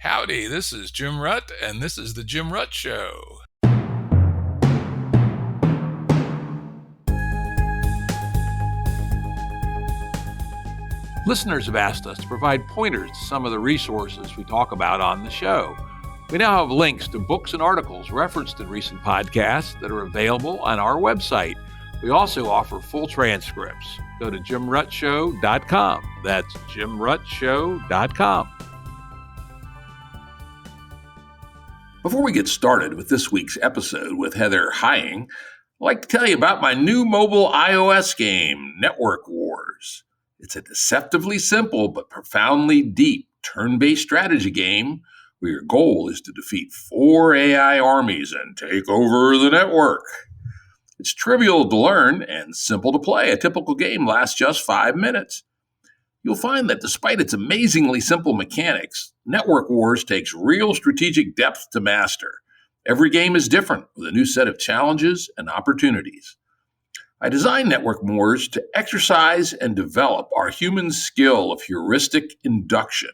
Howdy, this is Jim Rutt, and this is The Jim Rutt Show. Listeners have asked us to provide pointers to some of the resources we talk about on the show. We now have links to books and articles referenced in recent podcasts that are available on our website. We also offer full transcripts. Go to jimruttshow.com. That's jimruttshow.com. Before we get started with this week's episode with Heather Hying, I'd like to tell you about my new mobile iOS game, Network Wars. It's a deceptively simple but profoundly deep turn-based strategy game where your goal is to defeat 4 AI armies and take over the network. It's trivial to learn and simple to play. A typical game lasts just 5 minutes. You'll find that despite its amazingly simple mechanics, Network Wars takes real strategic depth to master. Every game is different, with a new set of challenges and opportunities. I designed Network Wars to exercise and develop our human skill of heuristic induction.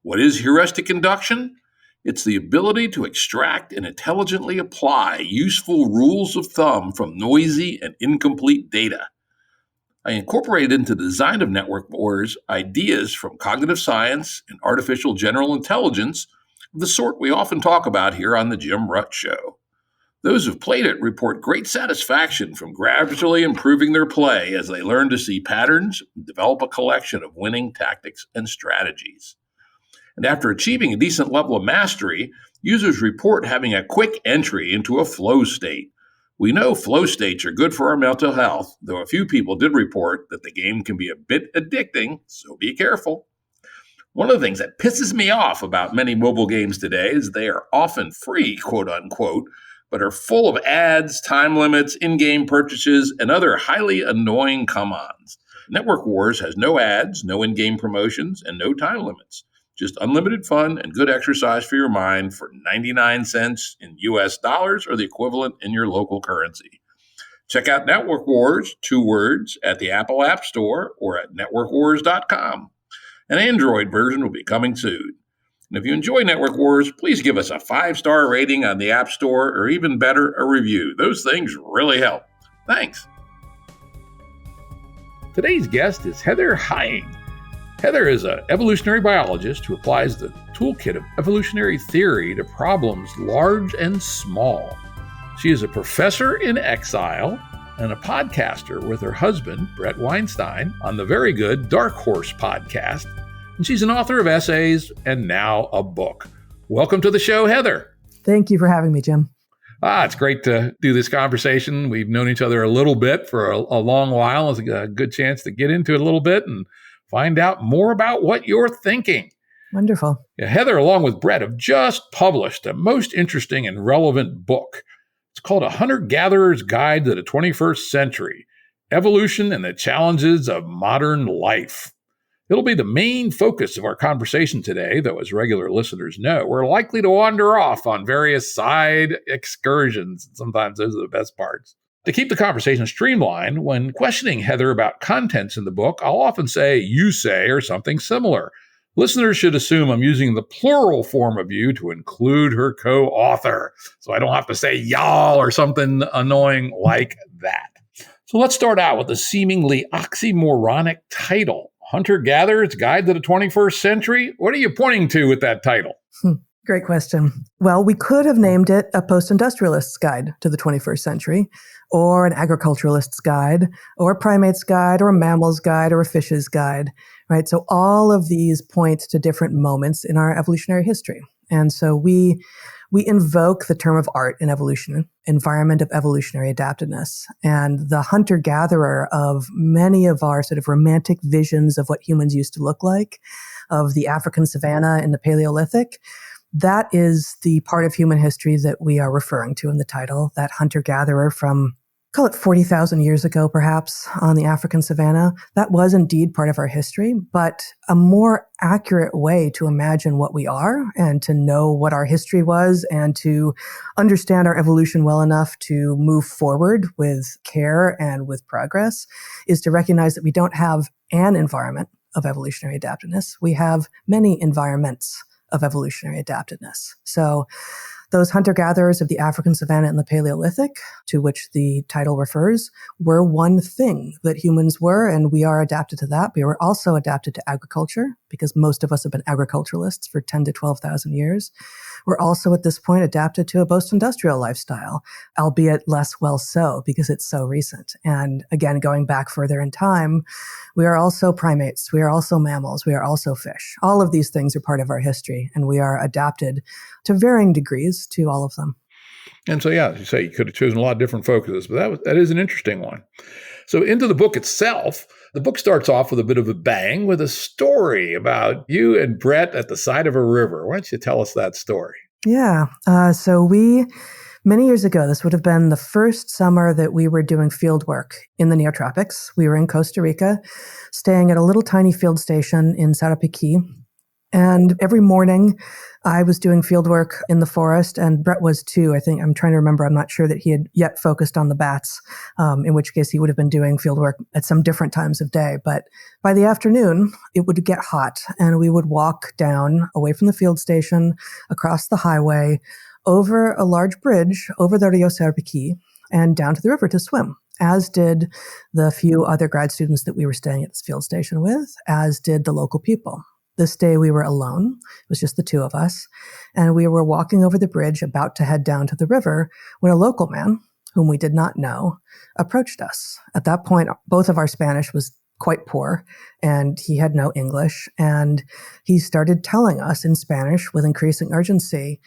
What is heuristic induction? It's the ability to extract and intelligently apply useful rules of thumb from noisy and incomplete data. I incorporated into the design of Network Wars ideas from cognitive science and artificial general intelligence, of the sort we often talk about here on the Jim Rutt Show. Those who've played it report great satisfaction from gradually improving their play as they learn to see patterns and develop a collection of winning tactics and strategies. And after achieving a decent level of mastery, users report having a quick entry into a flow state. We know flow states are good for our mental health, though a few people did report that the game can be a bit addicting, so be careful. One of the things that pisses me off about many mobile games today is they are often free, quote unquote, but are full of ads, time limits, in-game purchases, and other highly annoying come-ons. Network Wars has no ads, no in-game promotions, and no time limits. Just unlimited fun and good exercise for your mind for 99 cents in US dollars or the equivalent in your local currency. Check out Network Wars, 2 words, at the Apple App Store or at networkwars.com. An Android version will be coming soon. And if you enjoy Network Wars, please give us a 5-star rating on the App Store, or even better, a review. Those things really help. Thanks. Today's guest is Heather Hying. Heather is an evolutionary biologist who applies the toolkit of evolutionary theory to problems large and small. She is a professor in exile and a podcaster with her husband, Brett Weinstein, on the very good Dark Horse podcast. And she's an author of essays and now a book. Welcome to the show, Heather. Thank you for having me, Jim. It's great to do this conversation. We've known each other a little bit for a long while. It's a good chance to get into it a little bit and find out more about what you're thinking. Wonderful. Yeah, Heather, along with Brett, have just published a most interesting and relevant book. It's called A Hunter-Gatherer's Guide to the 21st Century, Evolution and the Challenges of Modern Life. It'll be the main focus of our conversation today, though as regular listeners know, we're likely to wander off on various side excursions. Sometimes those are the best parts. To keep the conversation streamlined, when questioning Heather about contents in the book, I'll often say, you say, or something similar. Listeners should assume I'm using the plural form of you to include her co-author, so I don't have to say y'all or something annoying like that. So let's start out with a seemingly oxymoronic title. Hunter-Gatherer's Guide to the 21st Century? What are you pointing to with that title? Great question. Well, we could have named it a post-industrialist's guide to the 21st century, or an agriculturalist's guide, or a primate's guide, or a mammal's guide, or a fish's guide, right? So all of these point to different moments in our evolutionary history. And so we invoke the term of art in evolution, environment of evolutionary adaptiveness. And the hunter-gatherer of many of our sort of romantic visions of what humans used to look like, of the African savanna in the Paleolithic, that is the part of human history that we are referring to in the title, that hunter-gatherer from, call it 40,000 years ago, perhaps, on the African savanna. That was indeed part of our history, but a more accurate way to imagine what we are and to know what our history was and to understand our evolution well enough to move forward with care and with progress is to recognize that we don't have an environment of evolutionary adaptiveness. We have many environments of evolutionary adaptedness. So those hunter-gatherers of the African savanna and the Paleolithic, to which the title refers, were one thing that humans were, and we are adapted to that. We were also adapted to agriculture, because most of us have been agriculturalists for 10 to 12,000 years. We're also at this point adapted to a post-industrial lifestyle, albeit less well so, because it's so recent. And again, going back further in time, we are also primates, we are also mammals, we are also fish. All of these things are part of our history, and we are adapted to varying degrees to all of them. And so, yeah, as you say, you could have chosen a lot of different focuses, but that is an interesting one. So into the book itself, the book starts off with a bit of a bang with a story about you and Brett at the side of a river. Why don't you tell us that story? Yeah. Many years ago, this would have been the first summer that we were doing field work in the neotropics. We were in Costa Rica, staying at a little tiny field station in Sarapiquí. And every morning I was doing field work in the forest, and Brett was too. I think, I'm trying to remember, I'm not sure that he had yet focused on the bats, in which case he would have been doing field work at some different times of day. But by the afternoon, it would get hot, and we would walk down away from the field station, across the highway, over a large bridge, over the Rio Sarapiquí, and down to the river to swim, as did the few other grad students that we were staying at this field station with, as did the local people. This day we were alone. It was just the two of us. And we were walking over the bridge, about to head down to the river, when a local man, whom we did not know, approached us. At that point, both of our Spanish was quite poor, and he had no English. And he started telling us in Spanish with increasing urgency,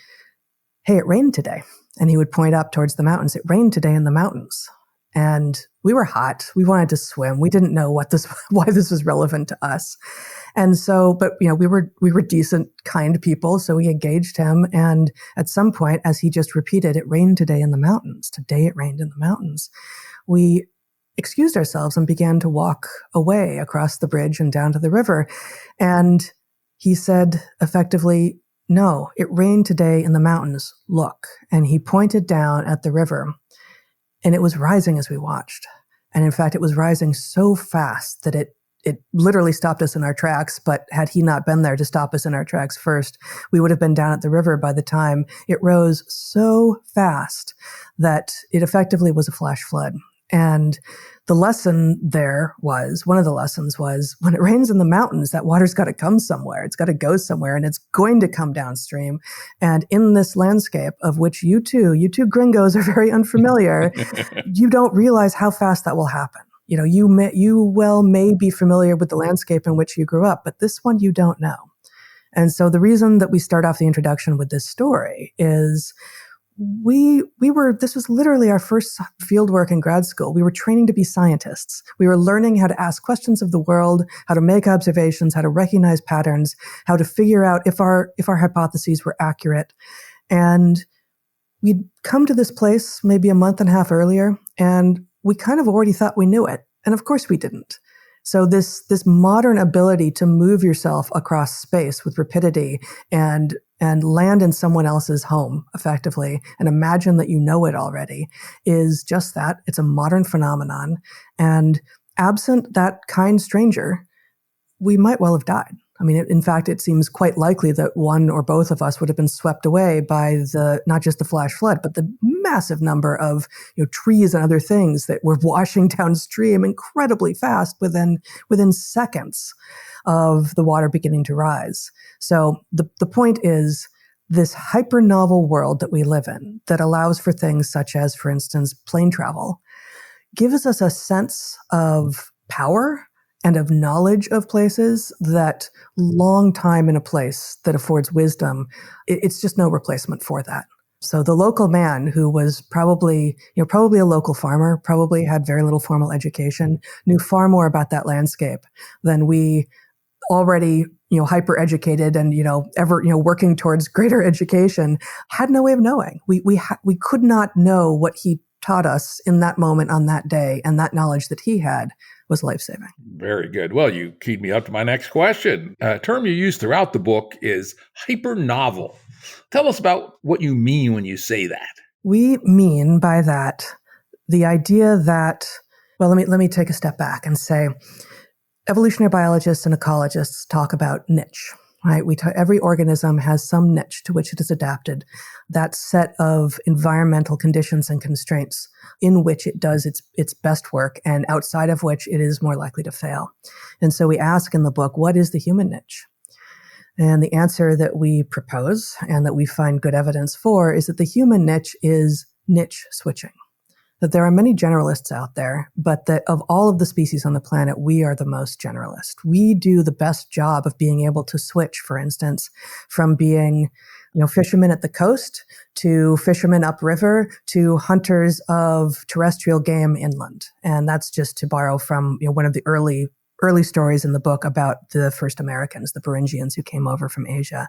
"Hey, it rained today." And he would point up towards the mountains. "It rained today in the mountains." And we were hot. We wanted to swim. We didn't know why this was relevant to us. And so, but we were decent, kind people. So we engaged him. And at some point, as he just repeated, "It rained today in the mountains. Today it rained in the mountains," we excused ourselves and began to walk away across the bridge and down to the river. And he said effectively, "No, it rained today in the mountains. Look." And he pointed down at the river. And it was rising as we watched. And in fact, it was rising so fast that it literally stopped us in our tracks. But had he not been there to stop us in our tracks first, we would have been down at the river by the time it rose so fast that it effectively was a flash flood. And the lesson there was, one of the lessons was, when it rains in the mountains, that water's got to come somewhere. It's got to go somewhere, and it's going to come downstream. And in this landscape, of which you two gringos are very unfamiliar, you don't realize how fast that will happen. You may be familiar with the landscape in which you grew up, but this one you don't know. And so the reason that we start off the introduction with this story is this was literally our first field work in grad school. We were training to be scientists. We were learning how to ask questions of the world, how to make observations, how to recognize patterns, how to figure out if our hypotheses were accurate. And we'd come to this place maybe a month and a half earlier, and we kind of already thought we knew it. And of course we didn't. So this modern ability to move yourself across space with rapidity and land in someone else's home effectively and imagine that you know it already is just that. It's a modern phenomenon. And absent that kind stranger, we might well have died. I mean, in fact, it seems quite likely that one or both of us would have been swept away by not just the flash flood, but the massive number of trees and other things that were washing downstream incredibly fast within seconds of the water beginning to rise. So the point is, this hyper-novel world that we live in that allows for things such as, for instance, plane travel, gives us a sense of power and of knowledge of places that long time in a place that affords wisdom, it's just no replacement for that. So the local man, who was probably a local farmer, probably had very little formal education, knew far more about that landscape than we already, hyper-educated and, working towards greater education, had no way of knowing. We could not know what he taught us in that moment on that day, and that knowledge that he had was life-saving. Very good. Well, you keyed me up to my next question. A term you use throughout the book is hyper-novel. Tell us about what you mean when you say that. We mean by that the idea that, well, let me take a step back and say, evolutionary biologists and ecologists talk about niche. right? Every organism has some niche to which it is adapted, that set of environmental conditions and constraints in which it does its best work and outside of which it is more likely to fail. And so we ask in the book, what is the human niche? And the answer that we propose and that we find good evidence for is that the human niche is niche switching. That there are many generalists out there, but that of all of the species on the planet, we are the most generalist. We do the best job of being able to switch, for instance, from being, fishermen at the coast to fishermen upriver to hunters of terrestrial game inland. And that's just to borrow from one of the early stories in the book about the first Americans, the Beringians who came over from Asia.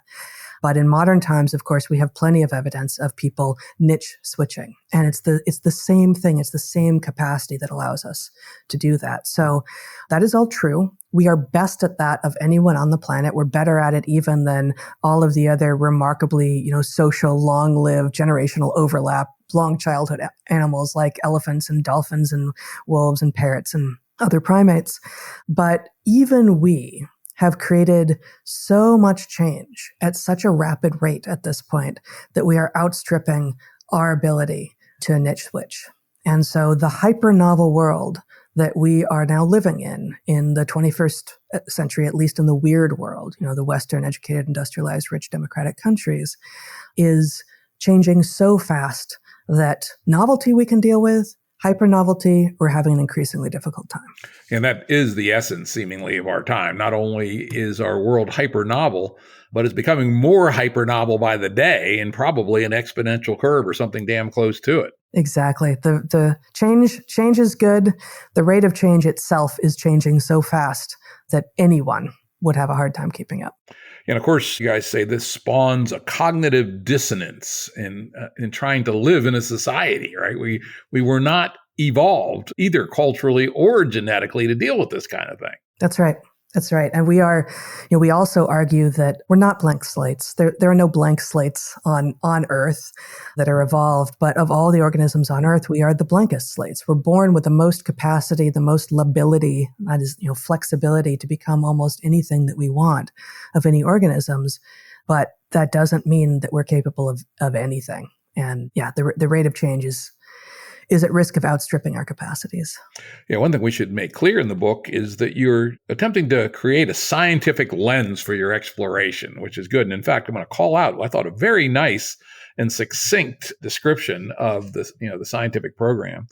But in modern times, of course, we have plenty of evidence of people niche switching. And it's the same thing. It's the same capacity that allows us to do that. So that is all true. We are best at that of anyone on the planet. We're better at it even than all of the other remarkably, social, long-lived, generational overlap, long childhood animals like elephants and dolphins and wolves and parrots and other primates. But even we have created so much change at such a rapid rate at this point that we are outstripping our ability to niche switch. And so the hyper-novel world that we are now living in the 21st century, at least in the weird world, the Western, educated, industrialized, rich, democratic countries, is changing so fast that novelty we can deal with, hyper-novelty, we're having an increasingly difficult time. And that is the essence, seemingly, of our time. Not only is our world hyper-novel, but it's becoming more hyper-novel by the day, and probably an exponential curve or something damn close to it. Exactly. The change is good. The rate of change itself is changing so fast that anyone would have a hard time keeping up. And of course, you guys say this spawns a cognitive dissonance in trying to live in a society, right? We were not evolved either culturally or genetically to deal with this kind of thing. That's right. That's right. And we are, we also argue that we're not blank slates. There are no blank slates on Earth that are evolved, but of all the organisms on Earth, we are the blankest slates. We're born with the most capacity, the most lability, that is, flexibility to become almost anything that we want of any organisms. But that doesn't mean that we're capable of anything. And yeah, the rate of change is at risk of outstripping our capacities. Yeah, one thing we should make clear in the book is that you're attempting to create a scientific lens for your exploration, which is good. And in fact, I'm going to call out, I thought, a very nice and succinct description of the scientific program.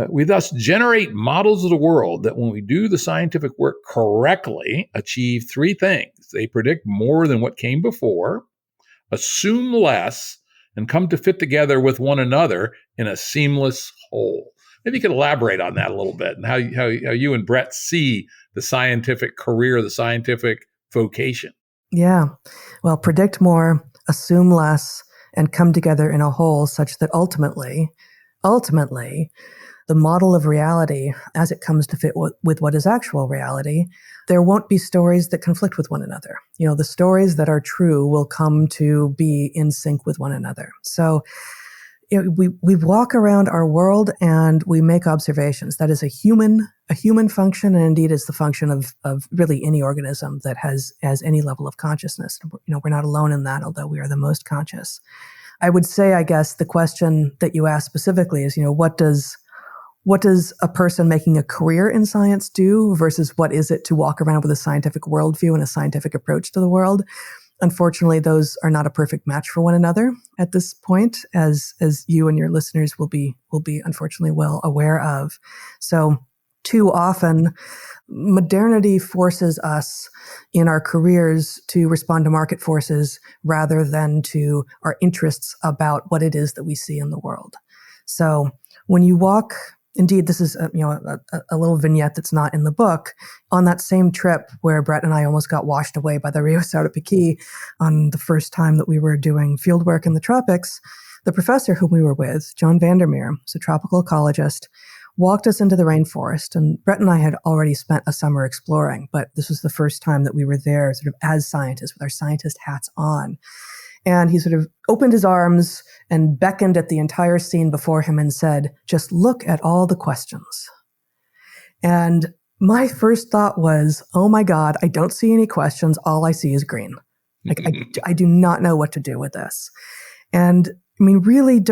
We thus generate models of the world that, when we do the scientific work correctly, achieve three things. They predict more than what came before, assume less, and come to fit together with one another in a seamless whole. Maybe you could elaborate on that a little bit and how you and Brett see the scientific career, the scientific vocation. Yeah. Well, predict more, assume less, and come together in a whole such that ultimately, the model of reality, as it comes to fit with what is actual reality, there won't be stories that conflict with one another. The stories that are true will come to be in sync with one another. So we walk around our world and we make observations. That is a human function, and indeed is the function of really any organism that has any level of consciousness. We're not alone in that, although we are the most conscious. I would say, I guess, the question that you asked specifically is, what does a person making a career in science do versus what is it to walk around with a scientific worldview and a scientific approach to the world? Unfortunately, those are not a perfect match for one another at this point, as you and your listeners will be unfortunately well aware of. So too often, modernity forces us in our careers to respond to market forces rather than to our interests about what it is that we see in the world. So when you walk, indeed, this is a little vignette that's not in the book. On that same trip where Brett and I almost got washed away by the Rio Sauropiki on the first time that we were doing field work in the tropics, the professor whom we were with, John Vandermeer, who's a tropical ecologist, walked us into the rainforest. And Brett and I had already spent a summer exploring, but this was the first time that we were there sort of as scientists with our scientist hats on. And he sort of opened his arms and beckoned at the entire scene before him and said, "Just look at all the questions." And my first thought was, oh my God, I don't see any questions. All I see is green. Like, I do not know what to do with this. And I mean, really,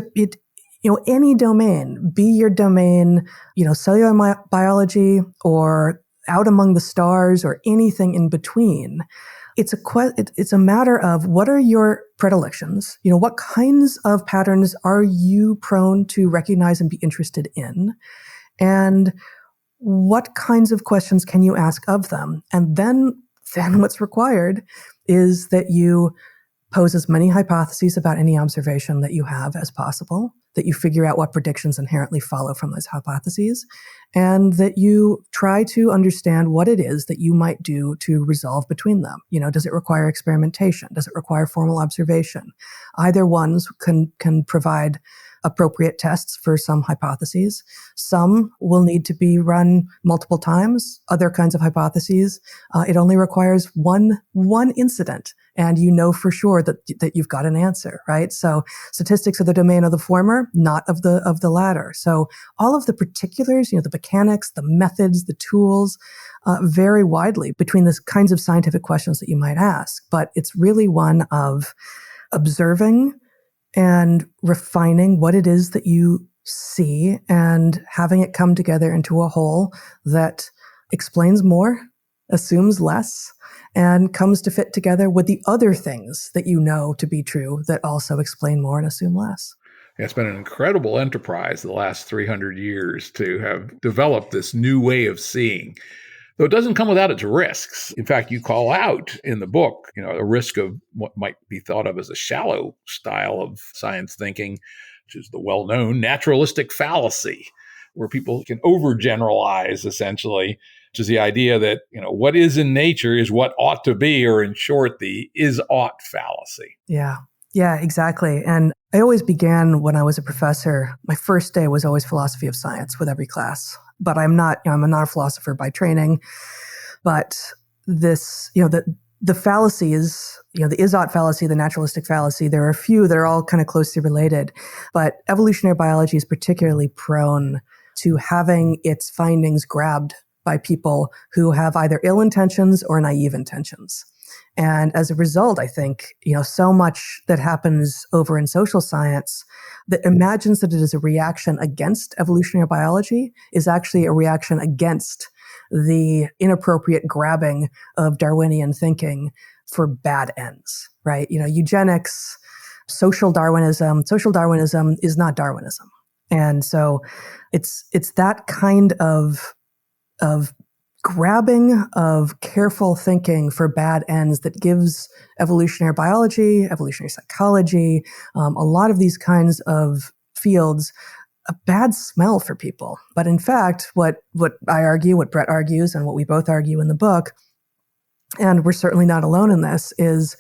any domain, be your domain, cellular biology or out among the stars or anything in between. It's a matter of what are your predilections? What kinds of patterns are you prone to recognize and be interested in? And what kinds of questions can you ask of them? And then what's required is that you pose as many hypotheses about any observation that you have as possible, that you figure out what predictions inherently follow from those hypotheses, and that you try to understand what it is that you might do to resolve between them. Does it require experimentation? Does it require formal observation? Either ones can provide appropriate tests for some hypotheses. Some will need to be run multiple times. Other kinds of hypotheses, it only requires one incident, and for sure that you've got an answer, right? So statistics are the domain of the former, not of the latter. So all of the particulars, the mechanics, the methods, the tools, vary widely between the kinds of scientific questions that you might ask. But it's really one of observing and refining what it is that you see and having it come together into a whole that explains more, assumes less, and comes to fit together with the other things that you know to be true that also explain more and assume less. It's been an incredible enterprise the last 300 years to have developed this new way of seeing. Though it doesn't come without its risks. In fact, you call out in the book, a risk of what might be thought of as a shallow style of science thinking, which is the well-known naturalistic fallacy, where people can overgeneralize, essentially, which is the idea that, what is in nature is what ought to be, or in short, the is-ought fallacy. Yeah, exactly. And I always began when I was a professor, my first day was always philosophy of science with every class. But I'm not a philosopher by training. But this, the fallacies, the is-ought fallacy, the naturalistic fallacy, there are a few that are all kind of closely related. But evolutionary biology is particularly prone to having its findings grabbed by people who have either ill intentions or naive intentions. And as a result, I think, so much that happens over in social science that imagines that it is a reaction against evolutionary biology is actually a reaction against the inappropriate grabbing of Darwinian thinking for bad ends, right? Eugenics, social Darwinism is not Darwinism. And so it's that kind of grabbing of careful thinking for bad ends that gives evolutionary biology, evolutionary psychology, a lot of these kinds of fields a bad smell for people. But in fact, what I argue, what Brett argues, and what we both argue in the book, and we're certainly not alone in this, is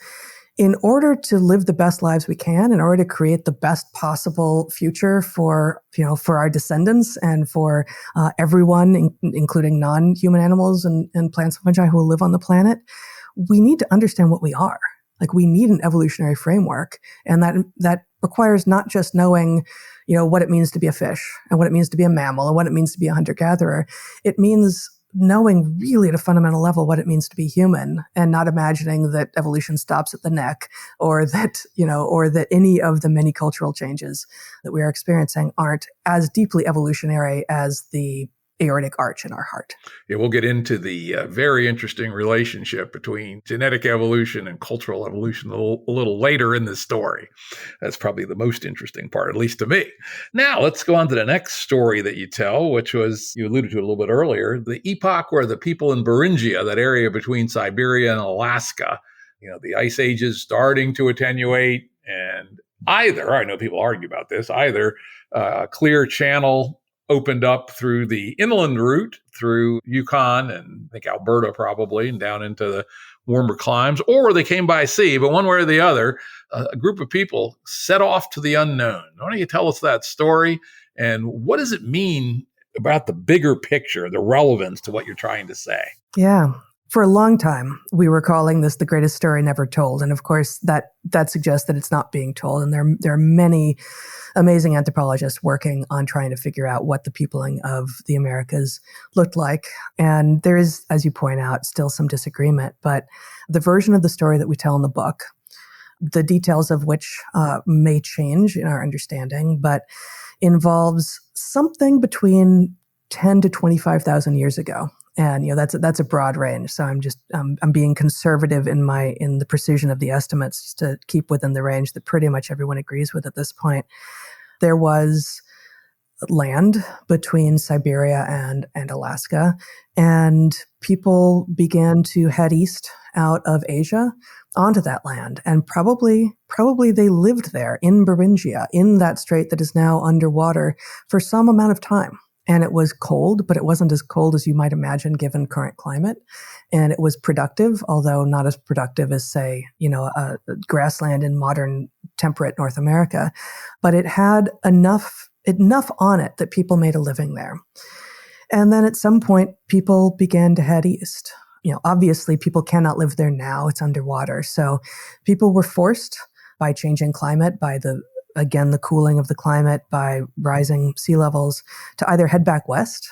in order to live the best lives we can, in order to create the best possible future for our descendants and for everyone, including non-human animals and plants and fungi who will live on the planet, we need to understand what we are. Like, we need an evolutionary framework, and that requires not just knowing, what it means to be a fish and what it means to be a mammal and what it means to be a hunter-gatherer. It means knowing really at a fundamental level what it means to be human, and not imagining that evolution stops at the neck, or that any of the many cultural changes that we are experiencing aren't as deeply evolutionary as the aortic arch in our heart. Yeah, we'll get into the very interesting relationship between genetic evolution and cultural evolution a little later in this story. That's probably the most interesting part, at least to me. Now, let's go on to the next story that you tell, which was, you alluded to it a little bit earlier, the epoch where the people in Beringia, that area between Siberia and Alaska, the ice age is starting to attenuate, and either, I know people argue about this, either a clear channel opened up through the inland route through Yukon and I think Alberta probably, and down into the warmer climes, or they came by sea. But one way or the other, a group of people set off to the unknown. Why don't you tell us that story, and what does it mean about the bigger picture, the relevance to what you're trying to say? Yeah. For a long time, we were calling this the greatest story never told. And of course, that suggests that it's not being told. And there are many amazing anthropologists working on trying to figure out what the peopling of the Americas looked like. And there is, as you point out, still some disagreement. But the version of the story that we tell in the book, the details of which may change in our understanding, but involves something between 10 to 25,000 years ago. And that's a broad range. So I'm being conservative in the precision of the estimates just to keep within the range that pretty much everyone agrees with at this point. There was land between Siberia and Alaska, and people began to head east out of Asia onto that land. And probably they lived there in Beringia, in that strait that is now underwater, for some amount of time. And it was cold, but it wasn't as cold as you might imagine given current climate. And it was productive, although not as productive as, say, a grassland in modern temperate North America. But it had enough on it that people made a living there. And then at some point, people began to head east. Obviously, people cannot live there now. It's underwater. So people were forced by changing climate, by the cooling of the climate, by rising sea levels, to either head back west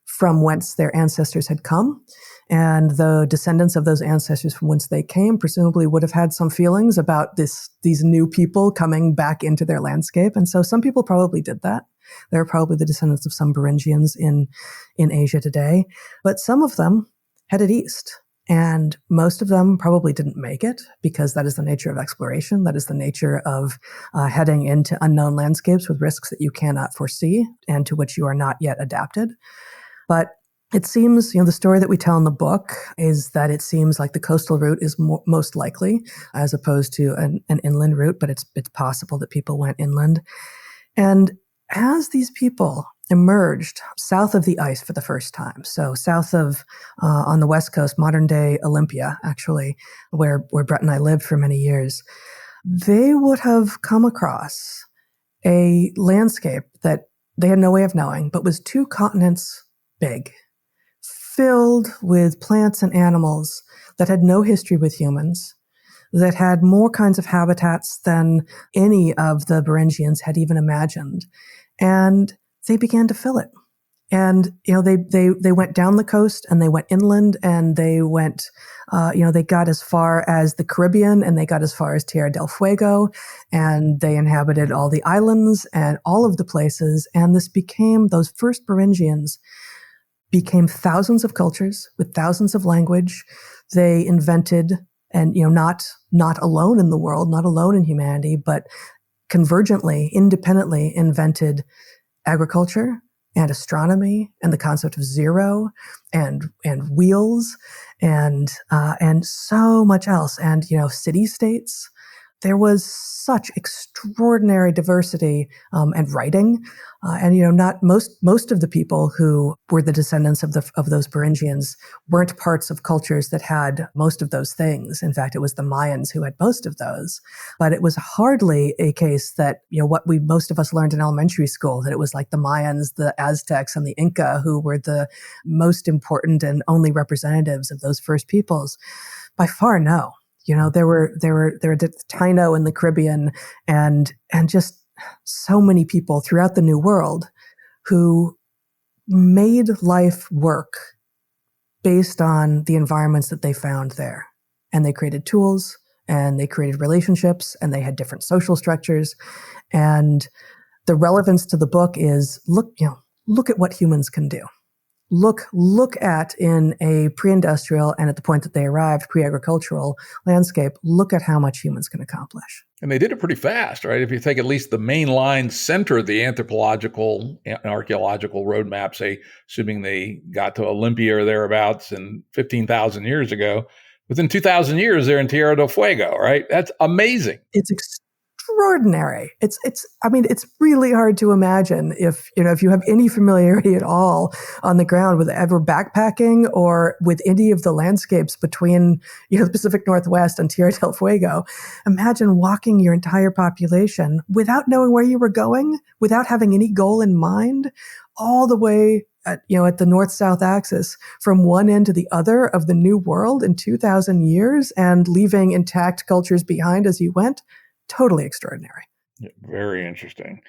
from whence their ancestors had come. And the descendants of those ancestors from whence they came presumably would have had some feelings about these new people coming back into their landscape. And so some people probably did that. They're probably the descendants of some Beringians in Asia today. But some of them headed east. And most of them probably didn't make it, because that is the nature of exploration. That is the nature of heading into unknown landscapes with risks that you cannot foresee and to which you are not yet adapted. But it seems, the story that we tell in the book is that it seems like the coastal route is most likely, as opposed to an inland route, but it's possible that people went inland. And as these people emerged south of the ice for the first time, so south of, on the West Coast, modern-day Olympia, actually, where Brett and I lived for many years, they would have come across a landscape that they had no way of knowing, but was 2 continents big, filled with plants and animals that had no history with humans, that had more kinds of habitats than any of the Beringians had even imagined. And they began to fill it. And, they went down the coast and they went inland and they went, they got as far as the Caribbean and they got as far as Tierra del Fuego, and they inhabited all the islands and all of the places. And those first Beringians became thousands of cultures with thousands of language. They invented, and, not alone in the world, not alone in humanity, but convergently, independently invented agriculture and astronomy and the concept of zero and wheels and so much else. And, city-states. There was such extraordinary diversity and writing. And, not most of the people who were the descendants of those Beringians weren't parts of cultures that had most of those things. In fact, it was the Mayans who had most of those. But it was hardly a case that, what most of us learned in elementary school, that it was like the Mayans, the Aztecs, and the Inca who were the most important and only representatives of those first peoples. By far, no. There were the Taino in the Caribbean and just so many people throughout the New World who made life work based on the environments that they found there. And they created tools and they created relationships and they had different social structures. And the relevance to the book is look at what humans can do. Look at, in a pre-industrial and at the point that they arrived, pre-agricultural landscape, look at how much humans can accomplish. And they did it pretty fast, right? If you take at least the main line center of the anthropological and archaeological roadmap, say, assuming they got to Olympia or thereabouts in 15,000 years ago, within 2,000 years, they're in Tierra del Fuego, right? That's amazing. It's extraordinary. It's really hard to imagine if you have any familiarity at all on the ground with ever backpacking or with any of the landscapes between, the Pacific Northwest and Tierra del Fuego. Imagine walking your entire population without knowing where you were going, without having any goal in mind, all the way at the north-south axis from one end to the other of the new world in 2,000 years and leaving intact cultures behind as you went. Totally extraordinary. Yeah, very interesting.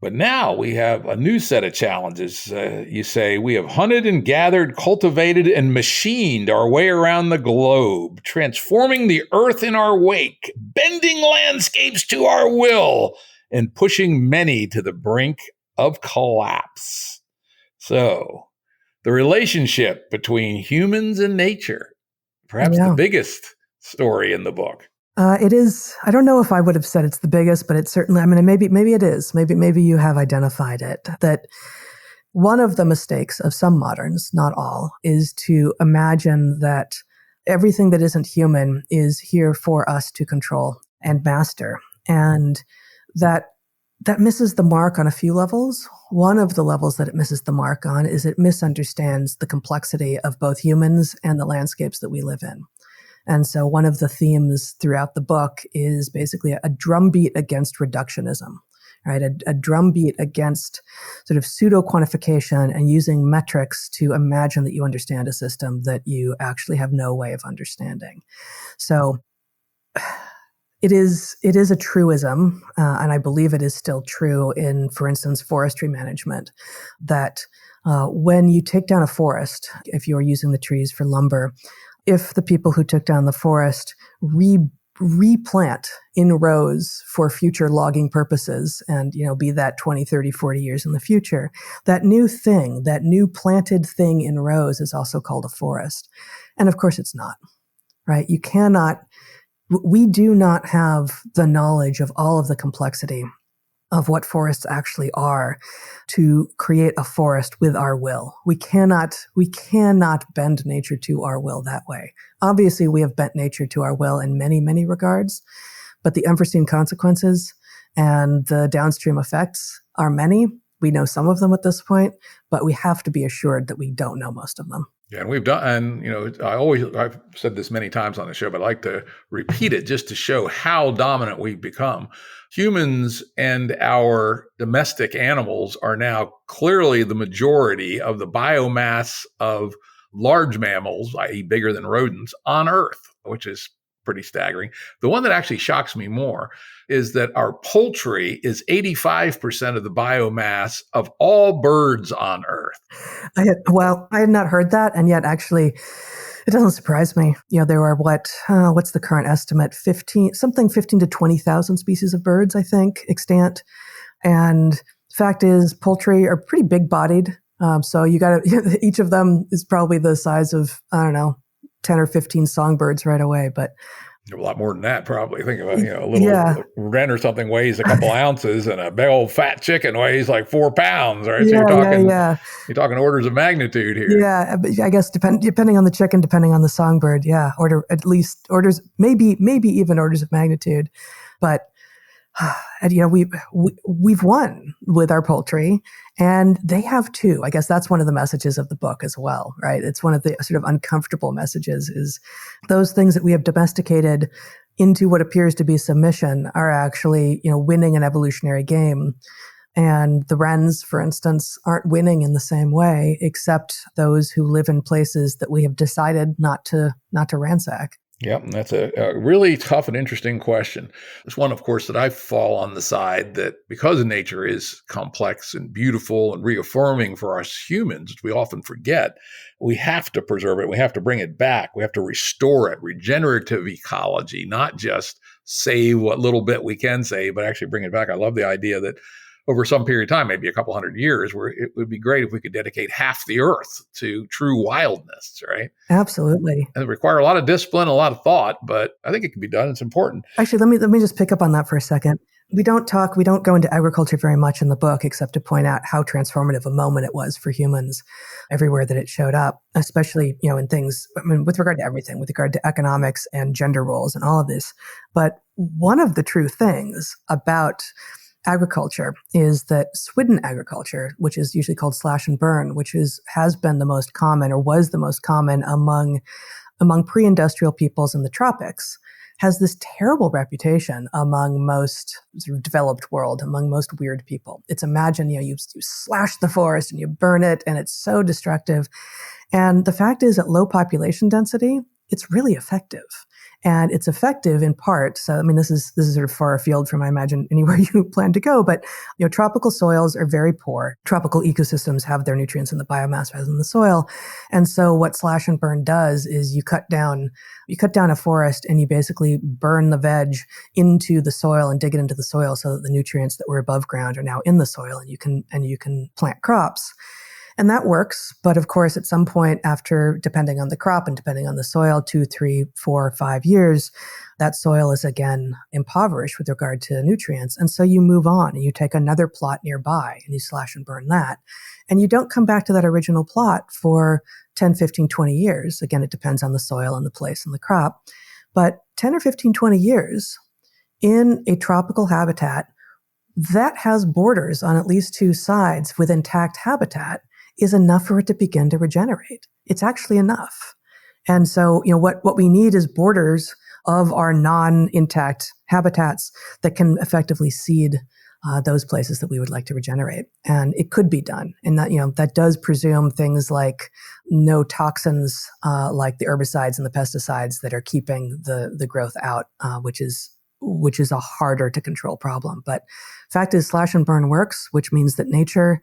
But now we have a new set of challenges. You say, we have hunted and gathered, cultivated and machined our way around the globe, transforming the earth in our wake, bending landscapes to our will, and pushing many to the brink of collapse. So, the relationship between humans and nature, perhaps the biggest story in the book. It is. I don't know if I would have said it's the biggest, but it's certainly, I mean, maybe it is. Maybe you have identified it. That one of the mistakes of some moderns, not all, is to imagine that everything that isn't human is here for us to control and master. And that misses the mark on a few levels. One of the levels that it misses the mark on is it misunderstands the complexity of both humans and the landscapes that we live in. And so one of the themes throughout the book is basically a drumbeat against reductionism, right? A drumbeat against sort of pseudo-quantification and using metrics to imagine that you understand a system that you actually have no way of understanding. So it is a truism, and I believe it is still true in, for instance, forestry management, that when you take down a forest, if you are using the trees for lumber, if the people who took down the forest replant in rows for future logging purposes and, be that 20, 30, 40 years in the future, that new thing, that new planted thing in rows is also called a forest. And of course it's not, right? We do not have the knowledge of all of the complexity of what forests actually are to create a forest with our will. We cannot bend nature to our will that way. Obviously, we have bent nature to our will in many, many regards, but the unforeseen consequences and the downstream effects are many. We know some of them at this point, but we have to be assured that we don't know most of them. Yeah, and we've done, and I've said this many times on the show, but I like to repeat it just to show how dominant we've become. Humans and our domestic animals are now clearly the majority of the biomass of large mammals, i.e. bigger than rodents, on Earth, which is pretty staggering. The one that actually shocks me more is that our poultry is 85% of the biomass of all birds on Earth. I had not heard that, and yet actually it doesn't surprise me. There are what's the current estimate? 15 to 20,000 species of birds, I think, extant. And the fact is, poultry are pretty big-bodied. So each of them is probably the size of, 10 or 15 songbirds right away, but a lot more than that, probably. Think about, a little wren or something weighs a couple ounces, and a big old fat chicken weighs like 4 pounds, right? So you're talking orders of magnitude here. Yeah, I guess depending on the chicken, depending on the songbird, at least orders, maybe even orders of magnitude, but. And, we've won with our poultry, and they have too. I guess that's one of the messages of the book as well, right? It's one of the sort of uncomfortable messages is those things that we have domesticated into what appears to be submission are actually, winning an evolutionary game. And the wrens, for instance, aren't winning in the same way, except those who live in places that we have decided not to ransack. Yep, and that's a really tough and interesting question. It's one, of course, that I fall on the side that because nature is complex and beautiful and reaffirming for us humans, which we often forget, we have to preserve it. We have to bring it back. We have to restore it. Regenerative ecology, not just save what little bit we can save, but actually bring it back. I love the idea that over some period of time, maybe a couple hundred years, where it would be great if we could dedicate half the earth to true wildness, right? Absolutely. And it requires a lot of discipline, a lot of thought, but I think it can be done. It's important. Actually, let me just pick up on that for a second. We don't go into agriculture very much in the book, except to point out how transformative a moment it was for humans everywhere that it showed up, especially, in things, with regard to everything, with regard to economics and gender roles and all of this. But one of the true things about agriculture is that Swidden agriculture, which is usually called slash and burn, which has been the most common or was the most common among pre-industrial peoples in the tropics, has this terrible reputation among most sort of developed world, among most weird people. It's imagine, you slash the forest and you burn it and it's so destructive. And the fact is, at low population density, it's really effective. And it's effective in part. So, this is sort of far afield from, I imagine, anywhere you plan to go. But, tropical soils are very poor. Tropical ecosystems have their nutrients in the biomass rather than the soil. And so what slash and burn does is you cut down a forest and you basically burn the veg into the soil and dig it into the soil so that the nutrients that were above ground are now in the soil and you can plant crops. And that works. But of course, at some point after, depending on the crop and depending on the soil, 2, 3, 4, 5 years, that soil is again impoverished with regard to nutrients. And so you move on and you take another plot nearby and you slash and burn that. And you don't come back to that original plot for 10, 15, 20 years. Again, it depends on the soil and the place and the crop. But 10 or 15, 20 years in a tropical habitat that has borders on at least 2 sides with intact habitat is enough for it to begin to regenerate. It's actually enough. And so, what we need is borders of our non-intact habitats that can effectively seed those places that we would like to regenerate. And it could be done. And that does presume things like no toxins, like the herbicides and the pesticides that are keeping the growth out, which is a harder to control problem. But fact is, slash and burn works, which means that nature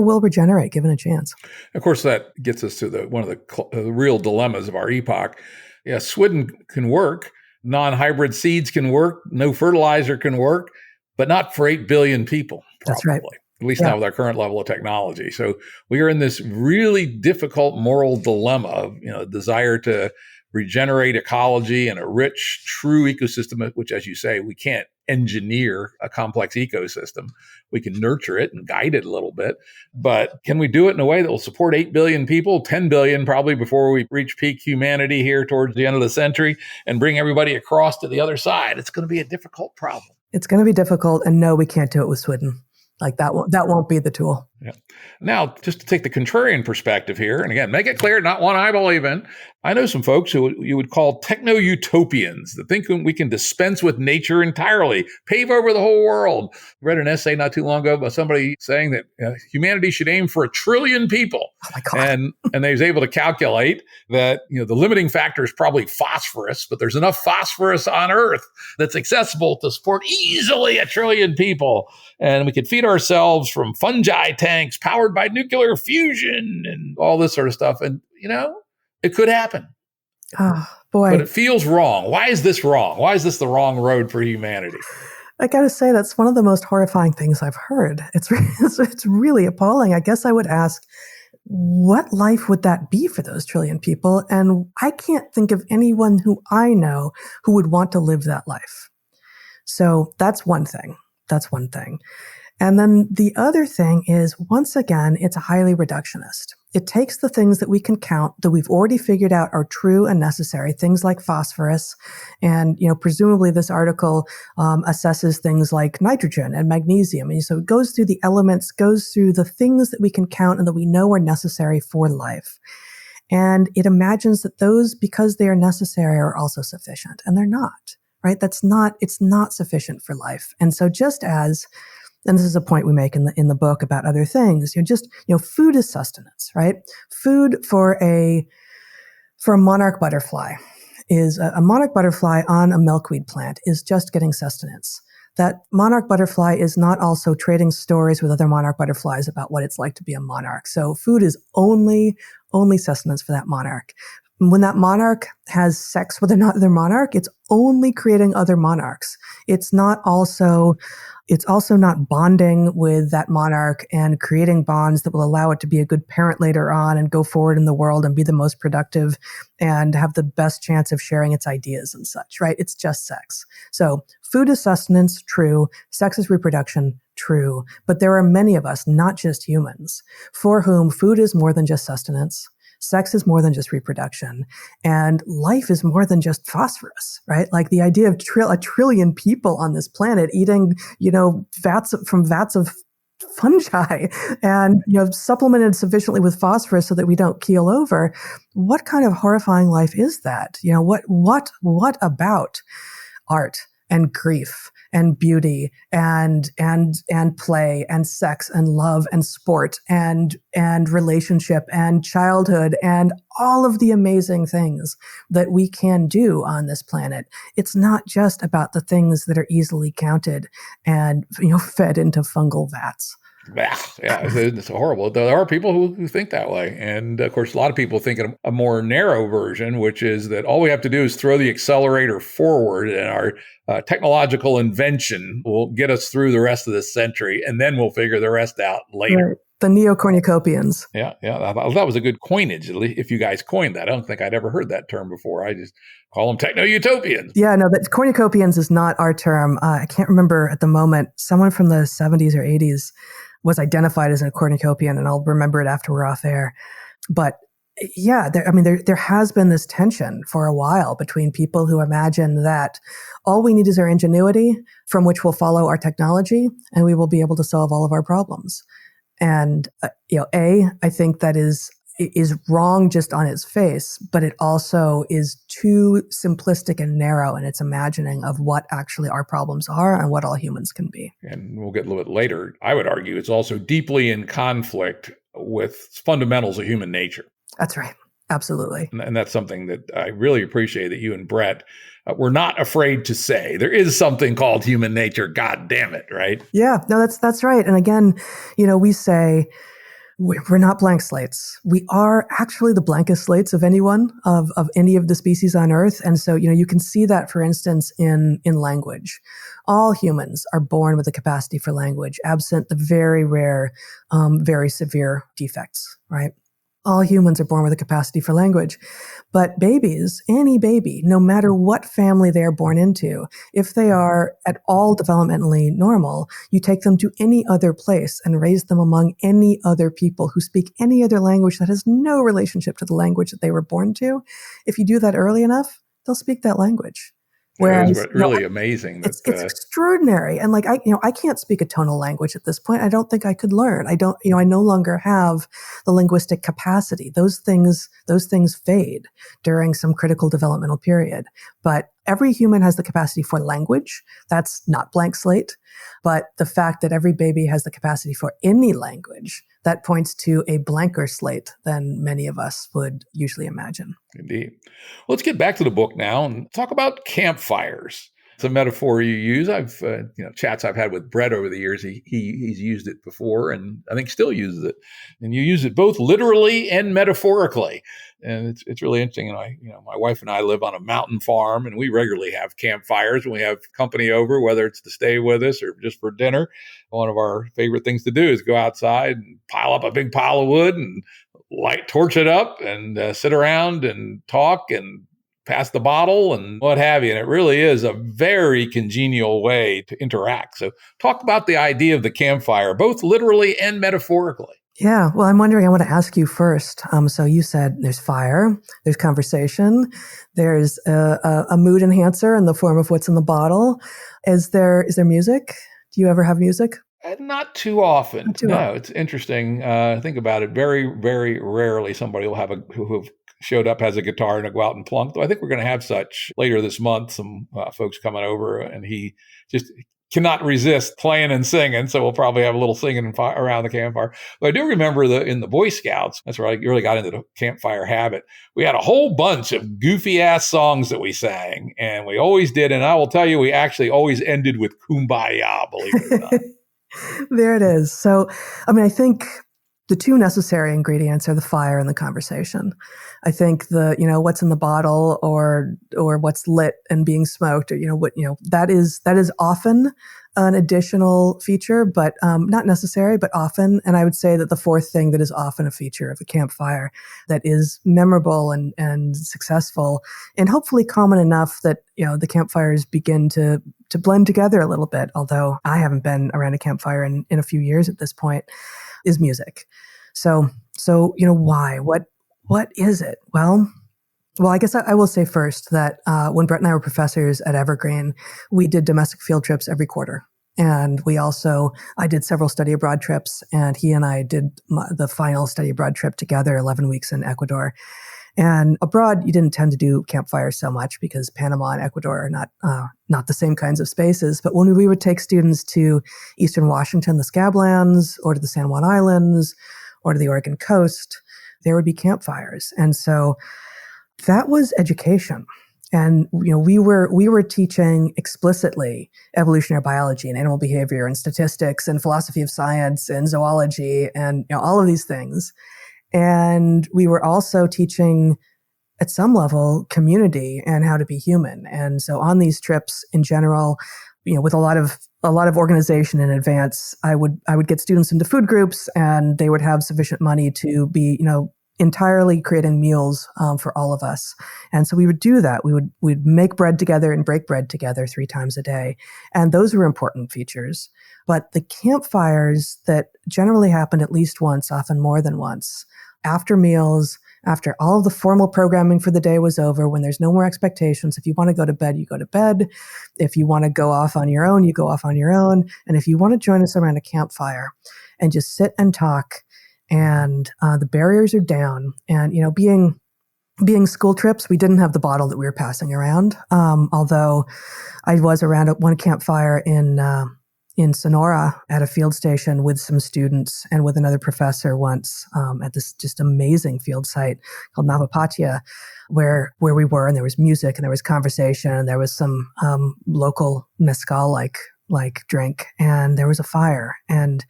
will regenerate given a chance. Of course, that gets us to one of the real dilemmas of our epoch. Yeah, swidden can work. Non-hybrid seeds can work. No fertilizer can work, but not for 8 billion people, probably. That's right. At least not with our current level of technology. So we are in this really difficult moral dilemma of, desire to regenerate ecology and a rich, true ecosystem, which, as you say, we can't engineer a complex ecosystem. We can nurture it and guide it a little bit, but can we do it in a way that will support 8 billion people, 10 billion probably before we reach peak humanity here towards the end of the century and bring everybody across to the other side? It's going to be a difficult problem. It's going to be difficult. And no, we can't do it with Sweden. Like that won't be the tool. Yeah. Now, just to take the contrarian perspective here, and again, make it clear, not one I believe in. I know some folks who you would call techno-utopians that think we can dispense with nature entirely, pave over the whole world. I read an essay not too long ago by somebody saying that humanity should aim for 1 trillion people. Oh my God. And they was able to calculate that the limiting factor is probably phosphorus, but there's enough phosphorus on Earth that's accessible to support easily 1 trillion people. And we could feed ourselves from fungi tanks powered by nuclear fusion and all this sort of stuff. And, it could happen. Oh, boy. But it feels wrong. Why is this wrong? Why is this the wrong road for humanity? I got to say, that's one of the most horrifying things I've heard. It's really appalling. I guess I would ask, what life would that be for those 1 trillion people? And I can't think of anyone who I know who would want to live that life. So that's one thing. And then the other thing is, once again, it's highly reductionist. It takes the things that we can count, that we've already figured out are true and necessary, things like phosphorus. And, presumably this article assesses things like nitrogen and magnesium. And so it goes through the elements, goes through the things that we can count and that we know are necessary for life. And it imagines that those, because they are necessary, are also sufficient. And they're not, right? It's not sufficient for life. And so and this is a point we make in the book about other things. Food is sustenance, right? Food for a monarch butterfly is a monarch butterfly on a milkweed plant is just getting sustenance. That monarch butterfly is not also trading stories with other monarch butterflies about what it's like to be a monarch. So food is only sustenance for that monarch. When that monarch has sex with another monarch, it's only creating other monarchs. It's also not bonding with that monarch and creating bonds that will allow it to be a good parent later on and go forward in the world and be the most productive and have the best chance of sharing its ideas and such, right? It's just sex. So food is sustenance, true. Sex is reproduction, true. But there are many of us, not just humans, for whom food is more than just sustenance. Sex is more than just reproduction, and life is more than just phosphorus, right? Like the idea of 1 trillion people on this planet eating, vats of fungi and supplemented sufficiently with phosphorus so that we don't keel over. What kind of horrifying life is that? What about art and grief and beauty and play and sex and love and sport and relationship and childhood and all of the amazing things that we can do on this planet? It's not just about the things that are easily counted and fed into fungal vats. Yeah, it's horrible. There are people who think that way. And of course, a lot of people think in a more narrow version, which is that all we have to do is throw the accelerator forward and our technological invention will get us through the rest of this century. And then we'll figure the rest out later. Right. The neo-cornucopians. Yeah. That was a good coinage, if you guys coined that. I don't think I'd ever heard that term before. I just call them techno-utopians. Yeah, no, but cornucopians is not our term. I can't remember at the moment. Someone from the 70s or 80s was identified as a cornucopian, and I'll remember it after we're off air. But yeah, there has been this tension for a while between people who imagine that all we need is our ingenuity, from which will follow our technology, and we will be able to solve all of our problems. And I think that is wrong just on its face, but it also is too simplistic and narrow in its imagining of what actually our problems are and what all humans can be. And we'll get a little bit later. I would argue it's also deeply in conflict with fundamentals of human nature. That's right. Absolutely. And that's something that I really appreciate that you and Brett were not afraid to say. There is something called human nature. God damn it, right? Yeah, no, that's right. And again, we say, we're not blank slates. We are actually the blankest slates of anyone, of any of the species on Earth. And so, you can see that, for instance, in language. All humans are born with the capacity for language, absent the very rare, very severe defects, right? All humans are born with a capacity for language. But babies, any baby, no matter what family they are born into, if they are at all developmentally normal, you take them to any other place and raise them among any other people who speak any other language that has no relationship to the language that they were born to. If you do that early enough, they'll speak that language. Whereas, it's really amazing. It's extraordinary. And I can't speak a tonal language at this point. I don't think I could learn. I no longer have the linguistic capacity. Those things fade during some critical developmental period. But every human has the capacity for language. That's not blank slate. But the fact that every baby has the capacity for any language, that points to a blanker slate than many of us would usually imagine. Indeed. Well, let's get back to the book now and talk about campfires. It's a metaphor you use. I've chats I've had with Brett over the years. He's used it before, and I think still uses it. And you use it both literally and metaphorically. And it's really interesting. And my wife and I live on a mountain farm, and we regularly have campfires when we have company over, whether it's to stay with us or just for dinner. One of our favorite things to do is go outside and pile up a big pile of wood and torch it up and sit around and talk and pass the bottle and what have you. And it really is a very congenial way to interact. So talk about the idea of the campfire, both literally and metaphorically. Yeah, well, I'm wondering, I want to ask you first. So you said there's fire, there's conversation, there's a mood enhancer in the form of what's in the bottle. Is there music? Do you ever have music? Not too often. It's interesting. Think about it. Very, very rarely somebody will have who showed up has a guitar and go out and plunk. Though I think we're going to have such later this month. Some folks coming over, and he just cannot resist playing and singing. So we'll probably have a little singing around the campfire. But I do remember in the Boy Scouts, that's where I really got into the campfire habit. We had a whole bunch of goofy ass songs that we sang, and we always did. And I will tell you, we actually always ended with Kumbaya, believe it or not. There it is. So, I think the two necessary ingredients are the fire and the conversation. I think what's in the bottle or what's lit and being smoked, or that is often an additional feature, but not necessary, but often. And I would say that the fourth thing that is often a feature of a campfire that is memorable and successful, and hopefully common enough that the campfires begin to blend together a little bit. Although I haven't been around a campfire in a few years at this point, is music. So why? What is it? Well, I guess I will say first that when Brett and I were professors at Evergreen, we did domestic field trips every quarter. And I did several study abroad trips, and he and I did the final study abroad trip together, 11 weeks in Ecuador. And abroad, you didn't tend to do campfires so much because Panama and Ecuador are not the same kinds of spaces. But when we would take students to Eastern Washington, the Scablands, or to the San Juan Islands, or to the Oregon coast, there would be campfires. And so that was education. And we were teaching explicitly evolutionary biology and animal behavior and statistics and philosophy of science and zoology and all of these things. And we were also teaching at some level community and how to be human. And so on these trips in general, with a lot of organization in advance, I would get students into food groups, and they would have sufficient money to be, entirely creating meals for all of us. And so we would do that. We'd make bread together and break bread together 3 times a day. And those were important features. But the campfires that generally happened at least once, often more than once, after meals, after all of the formal programming for the day was over, when there's no more expectations. If you want to go to bed, you go to bed. If you want to go off on your own, you go off on your own. And if you want to join us around a campfire and just sit and talk, and the barriers are down. And, being school trips, we didn't have the bottle that we were passing around. Although I was around at one campfire in Sonora at a field station with some students and with another professor once at this just amazing field site called Navapatia, where we were, and there was music and there was conversation and there was some local mezcal like drink, and there was a fire. And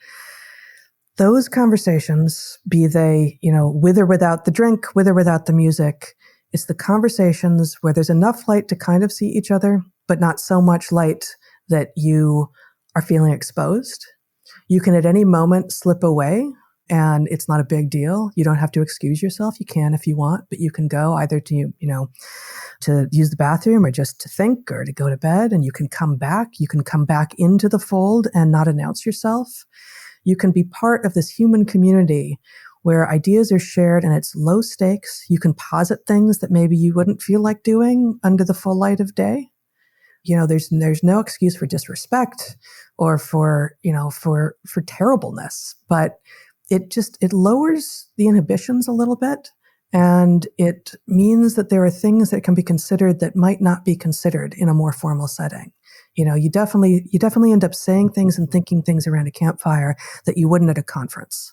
those conversations, be they, with or without the drink, with or without the music, it's the conversations where there's enough light to kind of see each other, but not so much light that you are feeling exposed. You can at any moment slip away, and it's not a big deal. You don't have to excuse yourself. You can if you want, but you can go either to, to use the bathroom or just to think or to go to bed, and you can come back. You can come back into the fold and not announce yourself. You can be part of this human community where ideas are shared and it's low stakes. You can posit things that maybe you wouldn't feel like doing under the full light of day. There's no excuse for disrespect or for terribleness, but it lowers the inhibitions a little bit. And it means that there are things that can be considered that might not be considered in a more formal setting. You definitely end up saying things and thinking things around a campfire that you wouldn't at a conference.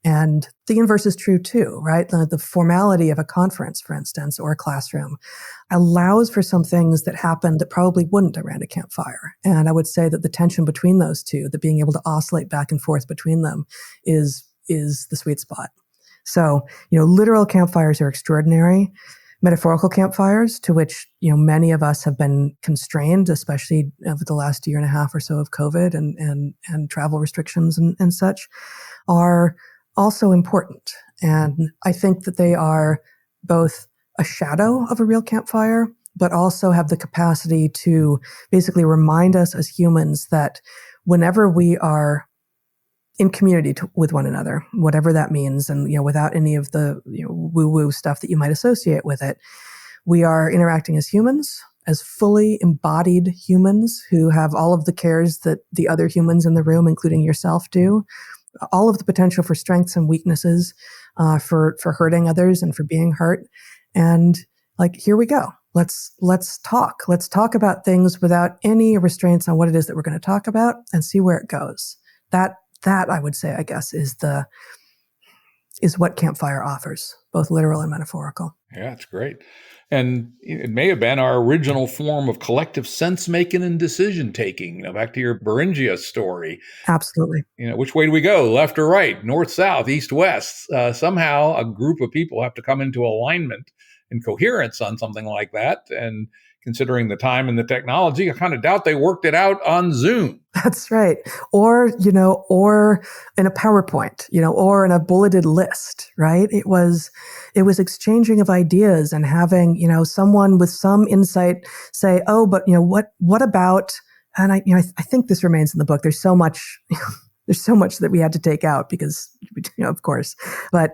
And the inverse is true too, right? The formality of a conference, for instance, or a classroom allows for some things that happen that probably wouldn't around a campfire. And I would say that the tension between those two, that being able to oscillate back and forth between them is the sweet spot. So, literal campfires are extraordinary. Metaphorical campfires, to which many of us have been constrained, especially over the last year and a half or so of COVID and travel restrictions and such, are also important. And I think that they are both a shadow of a real campfire, but also have the capacity to basically remind us as humans that whenever we are in community with one another, whatever that means, and without any of the woo-woo stuff that you might associate with it, we are interacting as humans, as fully embodied humans who have all of the cares that the other humans in the room, including yourself, do, all of the potential for strengths and weaknesses, for hurting others and for being hurt. And here we go. Let's talk. Let's talk about things without any restraints on what it is that we're going to talk about and see where it goes. That I would say, I guess, is what campfire offers, both literal and metaphorical. Yeah, it's great. And it may have been our original form of collective sense-making and decision-taking. Back to your Beringia story. Absolutely. Which way do we go? Left or right? North, south, east, west? Somehow a group of people have to come into alignment and coherence on something like that. And considering the time and the technology, I kind of doubt they worked it out on Zoom. That's right. Or in a PowerPoint, or in a bulleted list, right? It was exchanging of ideas and having, someone with some insight say, oh, but what about, and I think this remains in the book. There's so much, that we had to take out because, of course, but,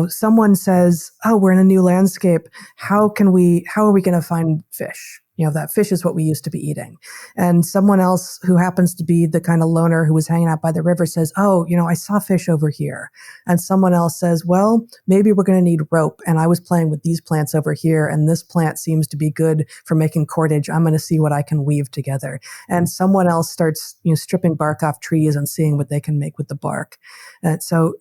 someone says, oh, we're in a new landscape. How are we going to find fish? That fish is what we used to be eating. And someone else who happens to be the kind of loner who was hanging out by the river says, oh, I saw fish over here. And someone else says, well, maybe we're going to need rope. And I was playing with these plants over here. And this plant seems to be good for making cordage. I'm going to see what I can weave together. And someone else starts, stripping bark off trees and seeing what they can make with the bark. And so,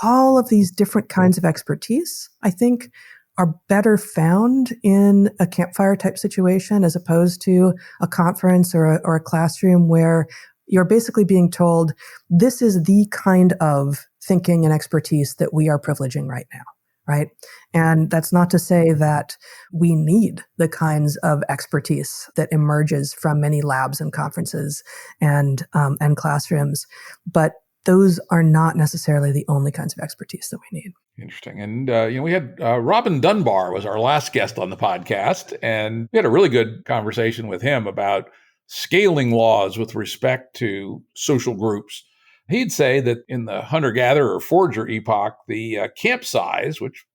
all of these different kinds of expertise, I think, are better found in a campfire type situation as opposed to a conference or a classroom where you're basically being told, this is the kind of thinking and expertise that we are privileging right now, right? And that's not to say that we need the kinds of expertise that emerges from many labs and conferences and classrooms, but those are not necessarily the only kinds of expertise that we need. Interesting. And, we had Robin Dunbar was our last guest on the podcast, and we had a really good conversation with him about scaling laws with respect to social groups. He'd say that in the hunter-gatherer or forager epoch, the camp size, which,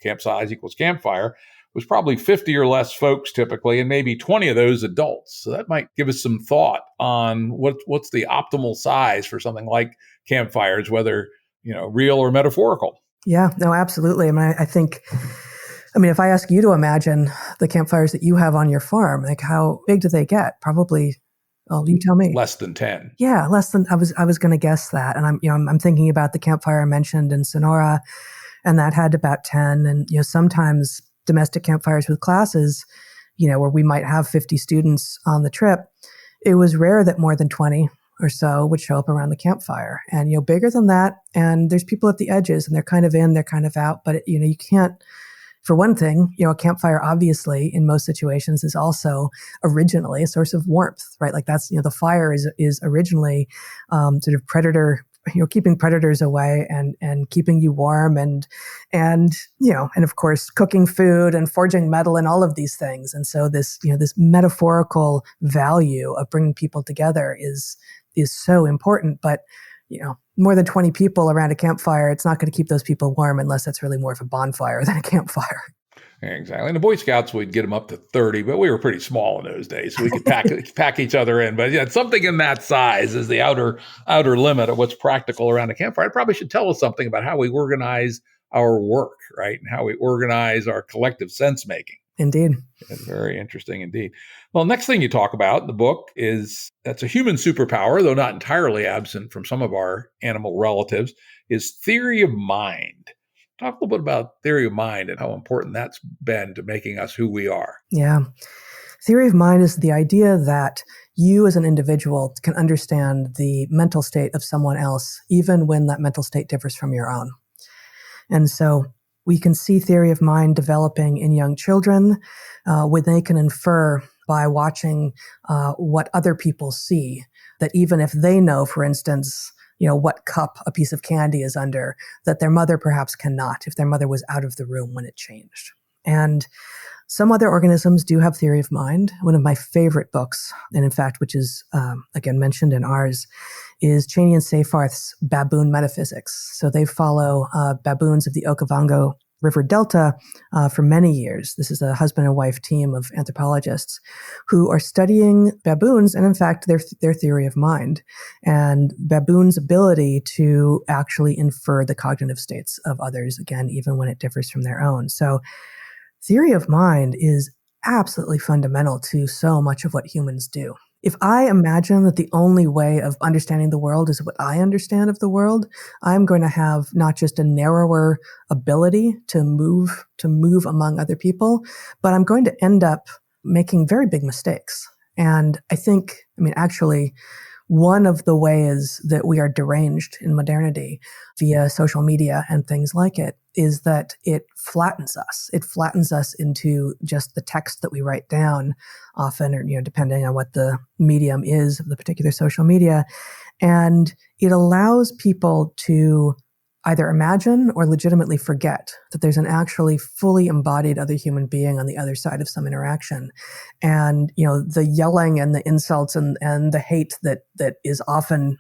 camp size equals campfire, was probably 50 or less folks typically, and maybe 20 of those adults. So that might give us some thought on what's the optimal size for something like campfires, whether, real or metaphorical. Yeah, no, absolutely. I think, if I ask you to imagine the campfires that you have on your farm, like how big do they get? Probably, you tell me. Less than 10. Yeah, less than, I was going to guess that. And I'm thinking about the campfire I mentioned in Sonora, and that had about 10. And, sometimes domestic campfires with classes, where we might have 50 students on the trip, it was rare that more than 20 or so would show up around the campfire. And, bigger than that, and there's people at the edges, and they're kind of in, they're kind of out, but, you can't, for one thing, a campfire obviously in most situations is also originally a source of warmth, right? Like that's, the fire is originally sort of predator, keeping predators away and keeping you warm and of course cooking food and forging metal and all of these things. And so this, this metaphorical value of bringing people together is so important. But, more than 20 people around a campfire, it's not going to keep those people warm unless it's really more of a bonfire than a campfire. Exactly. And the Boy Scouts, we'd get them up to 30, but we were pretty small in those days, so we could pack each other in. But yeah, something in that size is the outer limit of what's practical around a campfire. It probably should tell us something about how we organize our work, right? And how we organize our collective sense making. Indeed. It's very interesting indeed. Well, next thing you talk about in the book that's a human superpower, though not entirely absent from some of our animal relatives, is theory of mind. Talk a little bit about theory of mind and how important that's been to making us who we are. Yeah. Theory of mind is the idea that you as an individual can understand the mental state of someone else, even when that mental state differs from your own. And so we can see theory of mind developing in young children when they can infer by watching what other people see, that even if they know, for instance, what cup a piece of candy is under, that their mother perhaps cannot, if their mother was out of the room when it changed. And some other organisms do have theory of mind. One of my favorite books, and in fact, which is, again, mentioned in ours, is Cheney and Seyfarth's Baboon Metaphysics. So they follow baboons of the Okavango River Delta for many years. This is a husband and wife team of anthropologists who are studying baboons and, in fact, their theory of mind and baboons' ability to actually infer the cognitive states of others, again, even when it differs from their own. So theory of mind is absolutely fundamental to so much of what humans do. If I imagine that the only way of understanding the world is what I understand of the world, I'm going to have not just a narrower ability to move among other people, but I'm going to end up making very big mistakes. And I think, actually, one of the ways that we are deranged in modernity via social media and things like it is that it flattens us. It flattens us into just the text that we write down often, or, depending on what the medium is of the particular social media. And it allows people to either imagine or legitimately forget that there's an actually fully embodied other human being on the other side of some interaction. And, the yelling and the insults and the hate that that is often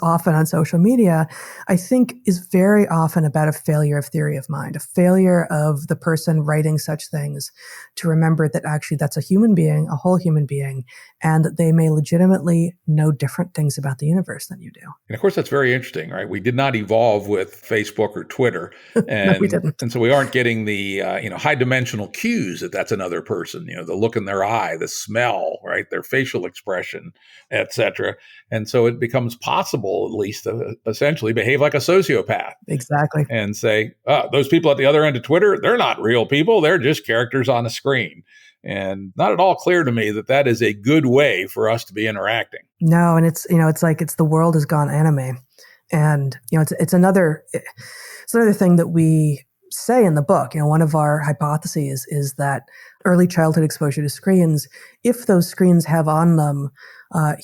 on social media, I think is very often about a failure of theory of mind, a failure of the person writing such things to remember that actually that's a human being, a whole human being, and that they may legitimately know different things about the universe than you do. And of course, that's very interesting, right? We did not evolve with Facebook or Twitter. No, we didn't. And so we aren't getting the high dimensional cues that that's another person, the look in their eye, the smell, right, their facial expression, etc. And so it becomes possible, at least, to essentially behave like a sociopath. Exactly. And say, those people at the other end of Twitter, they're not real people. They're just characters on a screen. And not at all clear to me that that is a good way for us to be interacting. No, and it's the world has gone anime. And, it's another thing that we say in the book. One of our hypotheses is that early childhood exposure to screens, if those screens have on them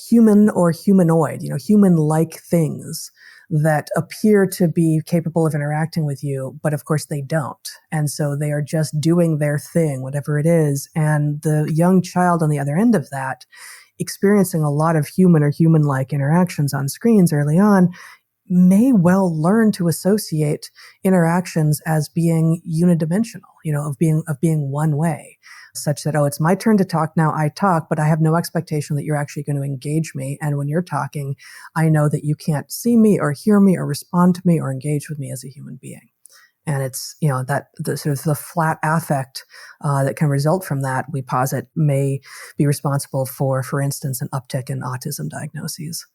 human or humanoid, human-like things that appear to be capable of interacting with you, but of course they don't. And so they are just doing their thing, whatever it is. And the young child on the other end of that, experiencing a lot of human or human-like interactions on screens early on, may well learn to associate interactions as being unidimensional, of being one way, such that, it's my turn to talk now, I talk, but I have no expectation that you're actually going to engage me. And when you're talking, I know that you can't see me or hear me or respond to me or engage with me as a human being. And it's, that the sort of the flat affect that can result from that, we posit, may be responsible for instance, an uptick in autism diagnoses.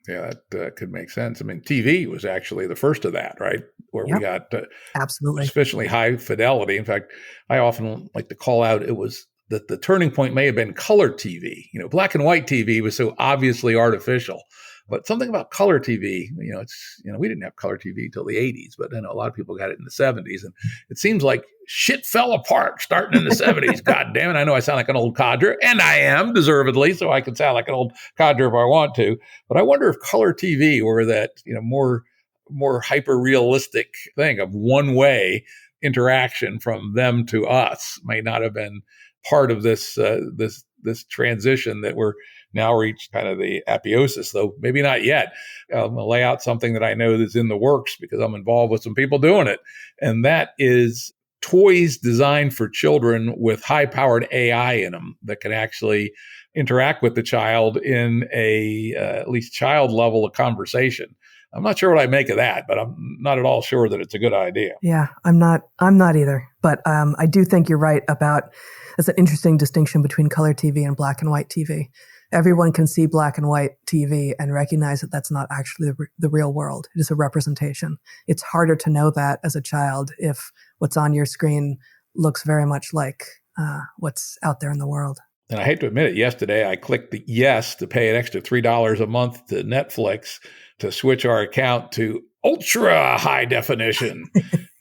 Yeah, that could make sense. I mean, TV was actually the first of that, right? Where we got absolutely sufficiently high fidelity. In fact, I often like to call out it was that the turning point may have been color TV. Black and white TV was so obviously artificial. But something about color TV, we didn't have color TV until the 80s, but a lot of people got it in the 70s. And it seems like shit fell apart starting in the 70s. God damn it. I know I sound like an old codger, and I am, deservedly, so I can sound like an old codger if I want to. But I wonder if color TV or that, more hyper-realistic thing of one-way interaction from them to us may not have been part of this transition that we're now reached kind of the apotheosis, though maybe not yet. I'm going to lay out something that I know that's in the works because I'm involved with some people doing it. And that is toys designed for children with high-powered AI in them that can actually interact with the child in a at least child level of conversation. I'm not sure what I make of that, but I'm not at all sure that it's a good idea. Yeah, I'm not either. But I do think you're right about, it's an interesting distinction between color TV and black and white TV. Everyone can see black and white TV and recognize that that's not actually the real world. It is a representation. It's harder to know that as a child if what's on your screen looks very much like what's out there in the world. And I hate to admit it, yesterday I clicked the yes to pay an extra $3 a month to Netflix to switch our account to ultra high definition.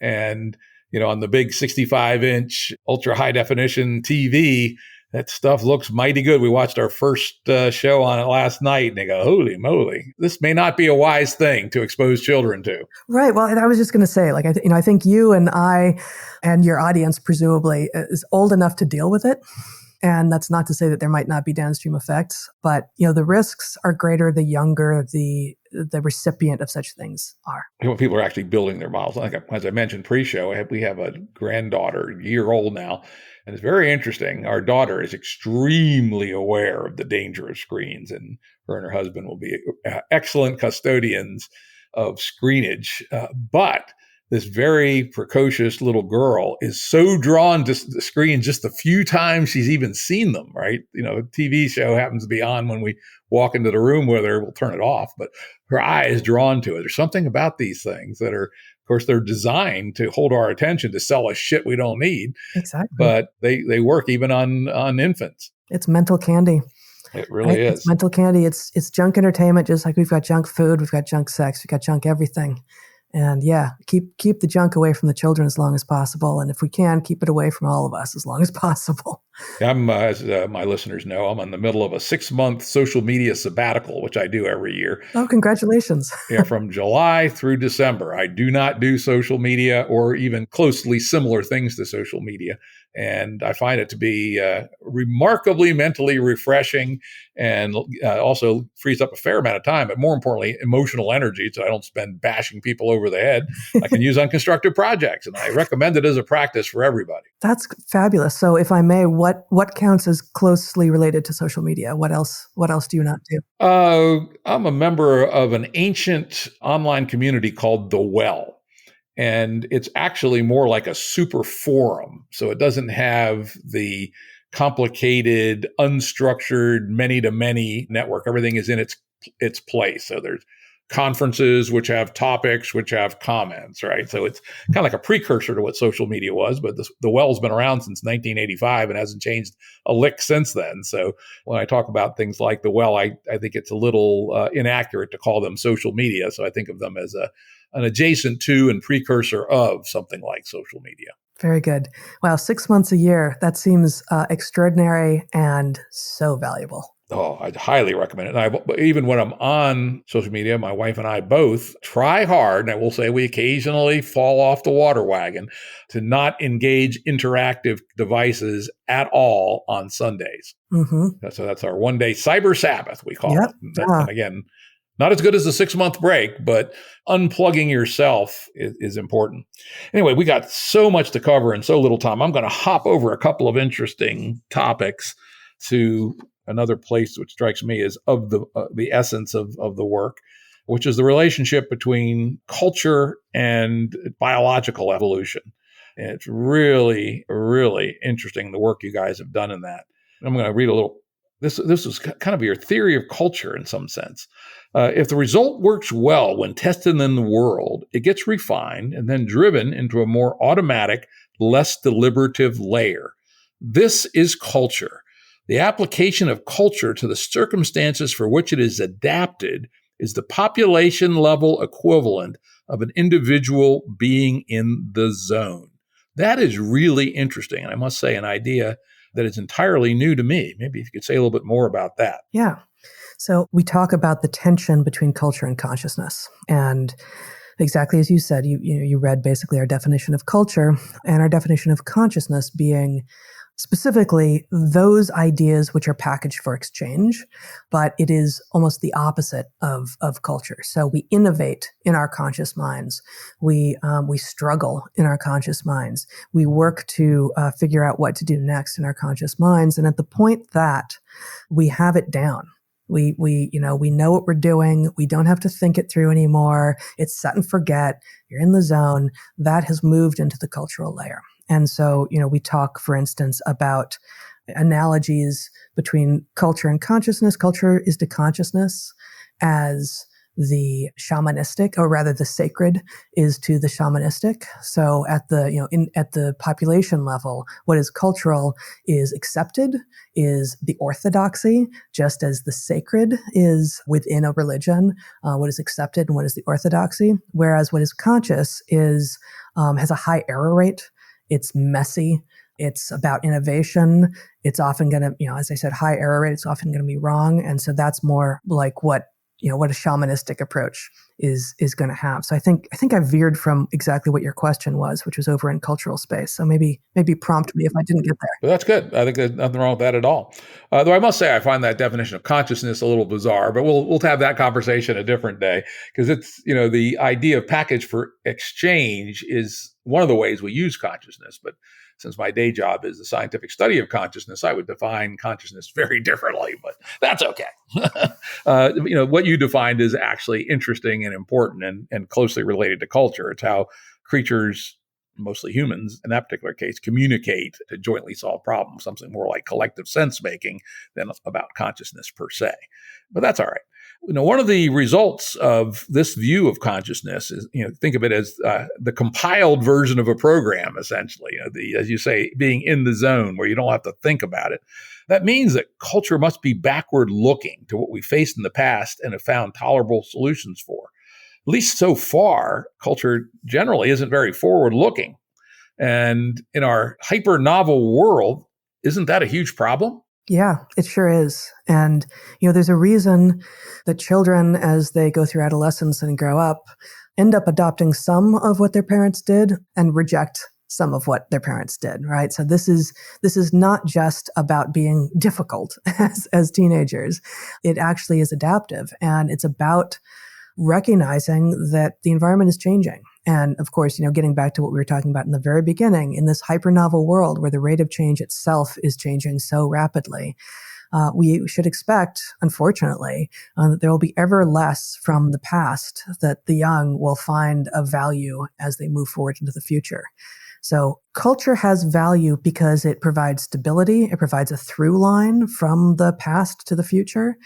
And, on the big 65-inch ultra high definition TV, that stuff looks mighty good. We watched our first show on it last night, and they go, holy moly, this may not be a wise thing to expose children to. Right. Well, and I was just going to say, I think you and I and your audience presumably is old enough to deal with it. And that's not to say that there might not be downstream effects, but the risks are greater the younger the recipient of such things are. When people are actually building their models, like as I mentioned pre-show, we have a granddaughter, a year old now, and it's very interesting. Our daughter is extremely aware of the danger of screens, and her husband will be excellent custodians of screenage, but this very precocious little girl is so drawn to the screen just the few times she's even seen them, right? A TV show happens to be on when we walk into the room with her, we'll turn it off, but her eye is drawn to it. There's something about these things that are, of course, they're designed to hold our attention, to sell us shit we don't need. Exactly. But they work even on infants. It's mental candy. It really is. It's mental candy. It's junk entertainment, just like we've got junk food, we've got junk sex, we've got junk everything. And keep the junk away from the children as long as possible. And if we can, keep it away from all of us as long as possible. I'm, as my listeners know, I'm in the middle of a 6-month social media sabbatical, which I do every year. Oh, congratulations. From July through December. I do not do social media or even closely similar things to social media. And I find it to be remarkably mentally refreshing, and also frees up a fair amount of time, but more importantly, emotional energy, so I don't spend bashing people over the head. I can use on constructive projects, and I recommend it as a practice for everybody. That's fabulous. So if I may, what counts as closely related to social media? What else do you not do? I'm a member of an ancient online community called The Well. And it's actually more like a super forum. So it doesn't have the complicated, unstructured, many-to-many network. Everything is in its place. So there's conferences which have topics, which have comments, right? So it's kind of like a precursor to what social media was, but the Well's been around since 1985 and hasn't changed a lick since then. So when I talk about things like the Well, I think it's a little inaccurate to call them social media. So I think of them as an adjacent to and precursor of something like social media. Very good. Wow, 6 months a year. That seems extraordinary and so valuable. Oh, I'd highly recommend it. And even when I'm on social media, my wife and I both try hard, and I will say we occasionally fall off the water wagon, to not engage interactive devices at all on Sundays. Mm-hmm. So that's our one-day cyber Sabbath, we call it. And again, not as good as the 6-month break, but unplugging yourself is important. Anyway, we got so much to cover in so little time. I'm going to hop over a couple of interesting topics to another place which strikes me as of the essence of the work, which is the relationship between culture and biological evolution. And it's really, really interesting, the work you guys have done in that. I'm going to read a little. This is kind of your theory of culture in some sense. If the result works well when tested in the world, it gets refined and then driven into a more automatic, less deliberative layer. This is culture. The application of culture to the circumstances for which it is adapted is the population level equivalent of an individual being in the zone. That is really interesting. And I must say, an idea that is entirely new to me. Maybe if you could say a little bit more about that. Yeah. So we talk about the tension between culture and consciousness. And exactly as you said, you read basically our definition of culture and our definition of consciousness being specifically those ideas which are packaged for exchange, but it is almost the opposite of culture. So we innovate in our conscious minds. We struggle in our conscious minds. We work to figure out what to do next in our conscious minds. And at the point that we have it down, we know what we're doing. We don't have to think it through anymore. It's set and forget. You're in the zone. That has moved into the cultural layer. And so, we talk, for instance, about analogies between culture and consciousness. Culture is to consciousness as the shamanistic, or rather the sacred is to the shamanistic. So at the population level, what is cultural is accepted, is the orthodoxy, just as the sacred is within a religion, what is accepted and what is the orthodoxy. Whereas what is conscious is, has a high error rate. It's messy. It's about innovation. It's often going to, as I said, high error rate. It's often going to be wrong. And so that's more like what a shamanistic approach is going to have. So I think I veered from exactly what your question was, which was over in cultural space. So maybe prompt me if I didn't get there. Well, that's good. I think there's nothing wrong with that at all. Though I must say, I find that definition of consciousness a little bizarre, but we'll have that conversation a different day, because it's, the idea of package for exchange is one of the ways we use consciousness. But since my day job is the scientific study of consciousness, I would define consciousness very differently, but that's okay. What you defined is actually interesting and important and closely related to culture. It's how creatures, mostly humans in that particular case, communicate to jointly solve problems, something more like collective sense making than about consciousness per se. But that's all right. One of the results of this view of consciousness is, think of it as the compiled version of a program, essentially, as you say, being in the zone where you don't have to think about it. That means that culture must be backward looking to what we faced in the past and have found tolerable solutions for. At least so far, culture generally isn't very forward looking. And in our hyper-novel world, isn't that a huge problem? Yeah, it sure is. And, there's a reason that children, as they go through adolescence and grow up, end up adopting some of what their parents did and reject some of what their parents did, right? So this is not just about being difficult as teenagers. It actually is adaptive, and it's about recognizing that the environment is changing. And of course, getting back to what we were talking about in the very beginning, in this hyper-novel world where the rate of change itself is changing so rapidly, we should expect, unfortunately, that there will be ever less from the past that the young will find of value as they move forward into the future. So culture has value because it provides stability. It provides a through line from the past to the future.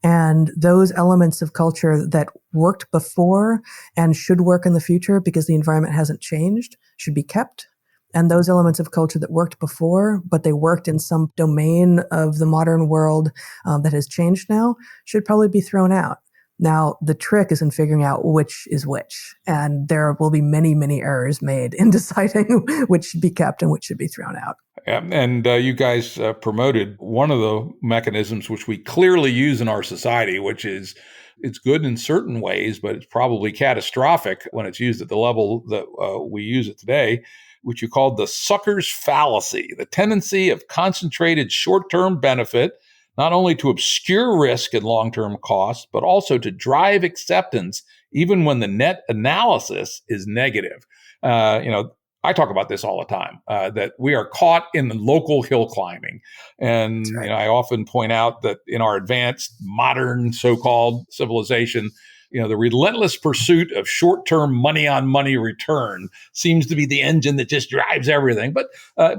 And those elements of culture that worked before and should work in the future because the environment hasn't changed should be kept. And those elements of culture that worked before, but they worked in some domain of the modern world that has changed now, should probably be thrown out. Now, the trick is in figuring out which is which. And there will be many, many errors made in deciding which should be kept and which should be thrown out. Yeah, and you guys promoted one of the mechanisms which we clearly use in our society, which is it's good in certain ways, but it's probably catastrophic when it's used at the level that we use it today, which you called the sucker's fallacy, the tendency of concentrated short-term benefit, not only to obscure risk and long-term costs, but also to drive acceptance, even when the net analysis is negative. I talk about this all the time, that we are caught in the local hill climbing. And Right. I often point out that in our advanced modern so-called civilization, the relentless pursuit of short-term money-on-money return seems to be the engine that just drives everything. But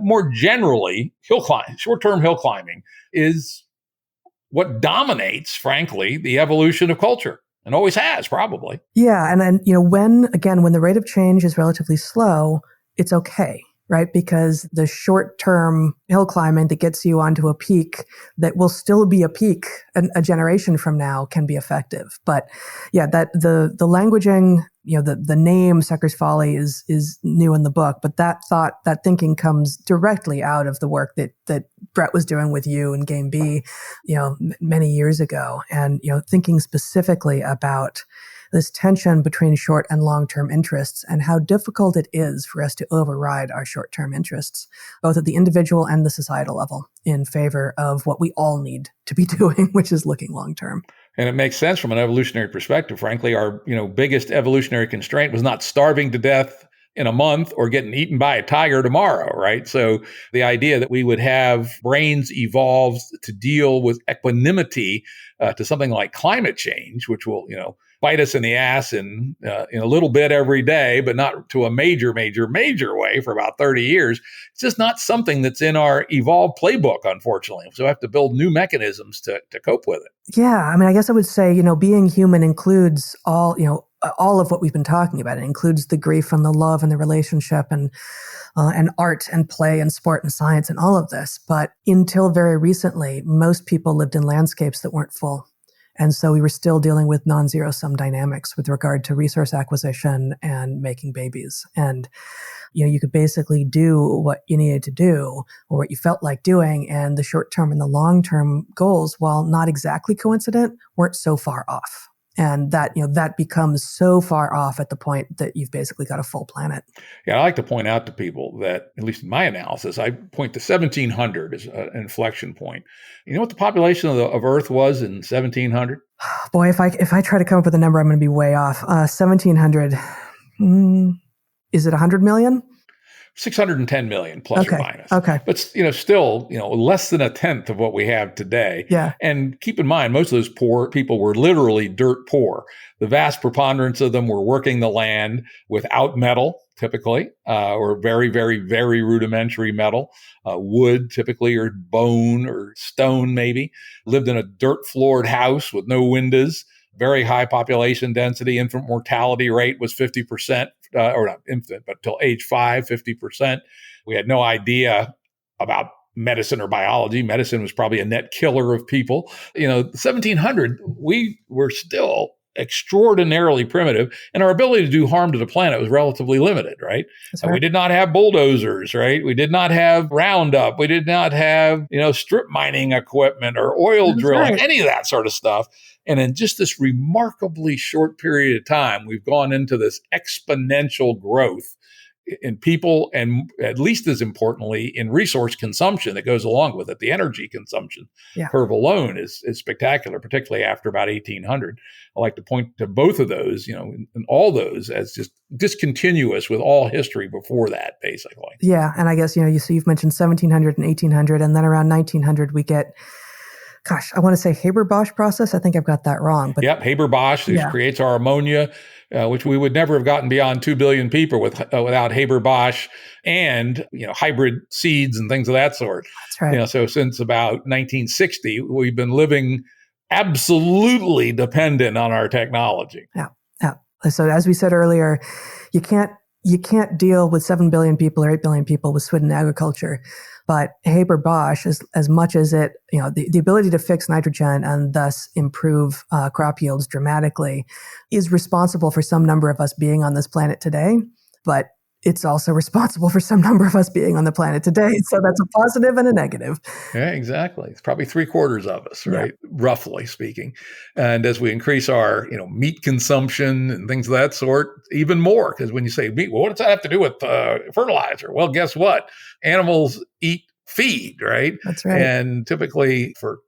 more generally, short-term hill climbing is what dominates, frankly, the evolution of culture, and always has, probably. Yeah, and then when the rate of change is relatively slow, it's okay, right? Because the short-term hill climbing that gets you onto a peak that will still be a peak a generation from now can be effective. But yeah, that the languaging, the name Sucker's Folly is new in the book, but that thinking comes directly out of the work that Brett was doing with you in Game B, many years ago, and thinking specifically about this tension between short and long-term interests and how difficult it is for us to override our short-term interests, both at the individual and the societal level, in favor of what we all need to be doing, which is looking long-term. And it makes sense from an evolutionary perspective. Frankly, our biggest evolutionary constraint was not starving to death in a month or getting eaten by a tiger tomorrow, right? So the idea that we would have brains evolved to deal with equanimity to something like climate change, which will, bite us in the ass in a little bit every day, but not to a major, major, major way for about 30 years. It's just not something that's in our evolved playbook, unfortunately. So we have to build new mechanisms to cope with it. Yeah, I guess I would say, being human includes all of what we've been talking about. It includes the grief and the love and the relationship and art and play and sport and science and all of this. But until very recently, most people lived in landscapes that weren't full. And so we were still dealing with non-zero sum dynamics with regard to resource acquisition and making babies. And, you could basically do what you needed to do or what you felt like doing. And the short-term and the long-term goals, while not exactly coincident, weren't so far off. And that becomes so far off at the point that you've basically got a full planet. Yeah, I like to point out to people that, at least in my analysis, I point to 1700 as an inflection point. You know what the population of Earth was in 1700? Boy, if I try to come up with a number, I'm going to be way off. 1700, is it 100 million? 610 million plus or minus. Okay. But, still, less than a tenth of what we have today. Yeah. And keep in mind, most of those poor people were literally dirt poor. The vast preponderance of them were working the land without metal, typically, or very, very, very rudimentary metal, wood typically, or bone or stone maybe, lived in a dirt floored house with no windows, very high population density. Infant mortality rate was 50%. Or not infant, but till age 5, 50%. We had no idea about medicine or biology. Medicine was probably a net killer of people. 1700, we were still extraordinarily primitive, and our ability to do harm to the planet was relatively limited, right? We did not have bulldozers, right? We did not have Roundup. We did not have, strip mining equipment or oil drilling, any of that sort of stuff. And in just this remarkably short period of time, we've gone into this exponential growth in people, and at least as importantly, in resource consumption that goes along with it. The energy consumption curve alone is spectacular, particularly after about 1800. I like to point to both of those, and all those as just discontinuous with all history before that, basically. Yeah, and I guess, you've mentioned 1700 and 1800, and then around 1900 we get, I want to say Haber-Bosch process. I think I've got that wrong. But yep, Haber-Bosch, which creates our ammonia, which we would never have gotten beyond 2 billion people without Haber-Bosch and, hybrid seeds and things of that sort. That's right. So since about 1960, we've been living absolutely dependent on our technology. Yeah. So as we said earlier, you can't deal with 7 billion people or 8 billion people with Sweden agriculture. But Haber-Bosch, as much as it, the ability to fix nitrogen and thus improve crop yields dramatically is responsible for some number of us being on this planet today. But it's also responsible for some number of us being on the planet today. So that's a positive and a negative. Yeah, exactly. It's probably 3/4 of us, right? Yeah. Roughly speaking. And as we increase our, meat consumption and things of that sort, even more, because when you say meat, well, what does that have to do with fertilizer? Well, guess what? Animals eat feed, right? That's right. And typically for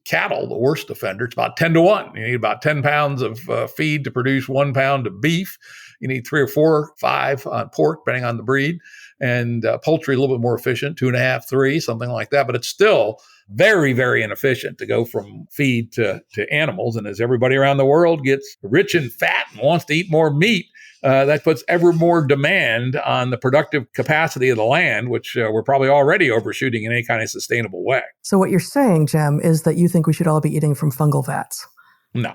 cattle, the worst offender, it's about 10-1. You need about 10 pounds of feed to produce 1 pound of beef. You need 3 or 4, 5 on pork, depending on the breed. And poultry, a little bit more efficient, 2.5, 3, something like that. But it's still very, very inefficient to go from feed to animals. And as everybody around the world gets rich and fat and wants to eat more meat, that puts ever more demand on the productive capacity of the land, which we're probably already overshooting in any kind of sustainable way. So what you're saying, Jem, is that you think we should all be eating from fungal vats? No.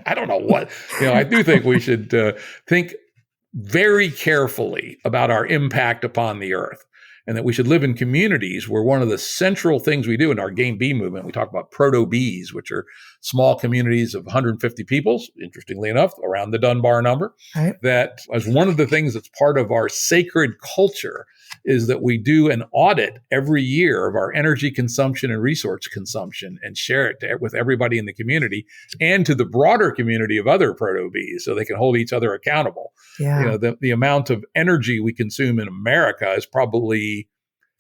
I don't know what. I do think we should think very carefully about our impact upon the earth, and that we should live in communities where one of the central things we do in our Game Bee movement, we talk about proto-bees, which are small communities of 150 people, interestingly enough, around the Dunbar number. Right. That as one of the things that's part of our sacred culture is that we do an audit every year of our energy consumption and resource consumption and share it with everybody in the community and to the broader community of other proto-bees so they can hold each other accountable. Yeah. The amount of energy we consume in America is probably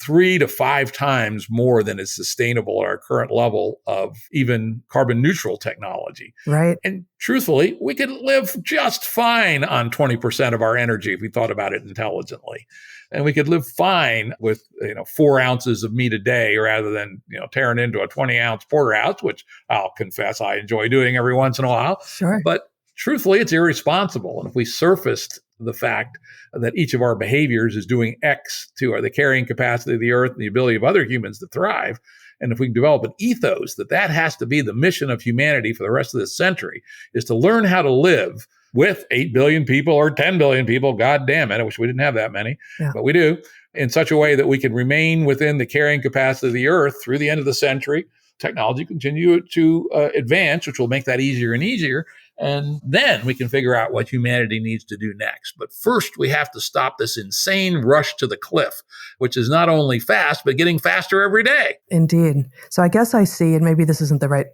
3 to 5 times more than is sustainable at our current level of even carbon neutral technology. Right. And truthfully, we could live just fine on 20% of our energy if we thought about it intelligently. And we could live fine with 4 ounces of meat a day rather than tearing into a 20-ounce porterhouse, which I'll confess I enjoy doing every once in a while. Sure. But truthfully, it's irresponsible. And if we surfaced the fact that each of our behaviors is doing X to the carrying capacity of the earth and the ability of other humans to thrive, and if we can develop an ethos that has to be the mission of humanity for the rest of this century, is to learn how to live with 8 billion people or 10 billion people, God damn it, I wish we didn't have that many, but we do, in such a way that we can remain within the carrying capacity of the earth through the end of the century. Technology continue to advance, which will make that easier and easier. And then we can figure out what humanity needs to do next. But first, we have to stop this insane rush to the cliff, which is not only fast, but getting faster every day. Indeed. So I guess I see, and maybe this isn't the right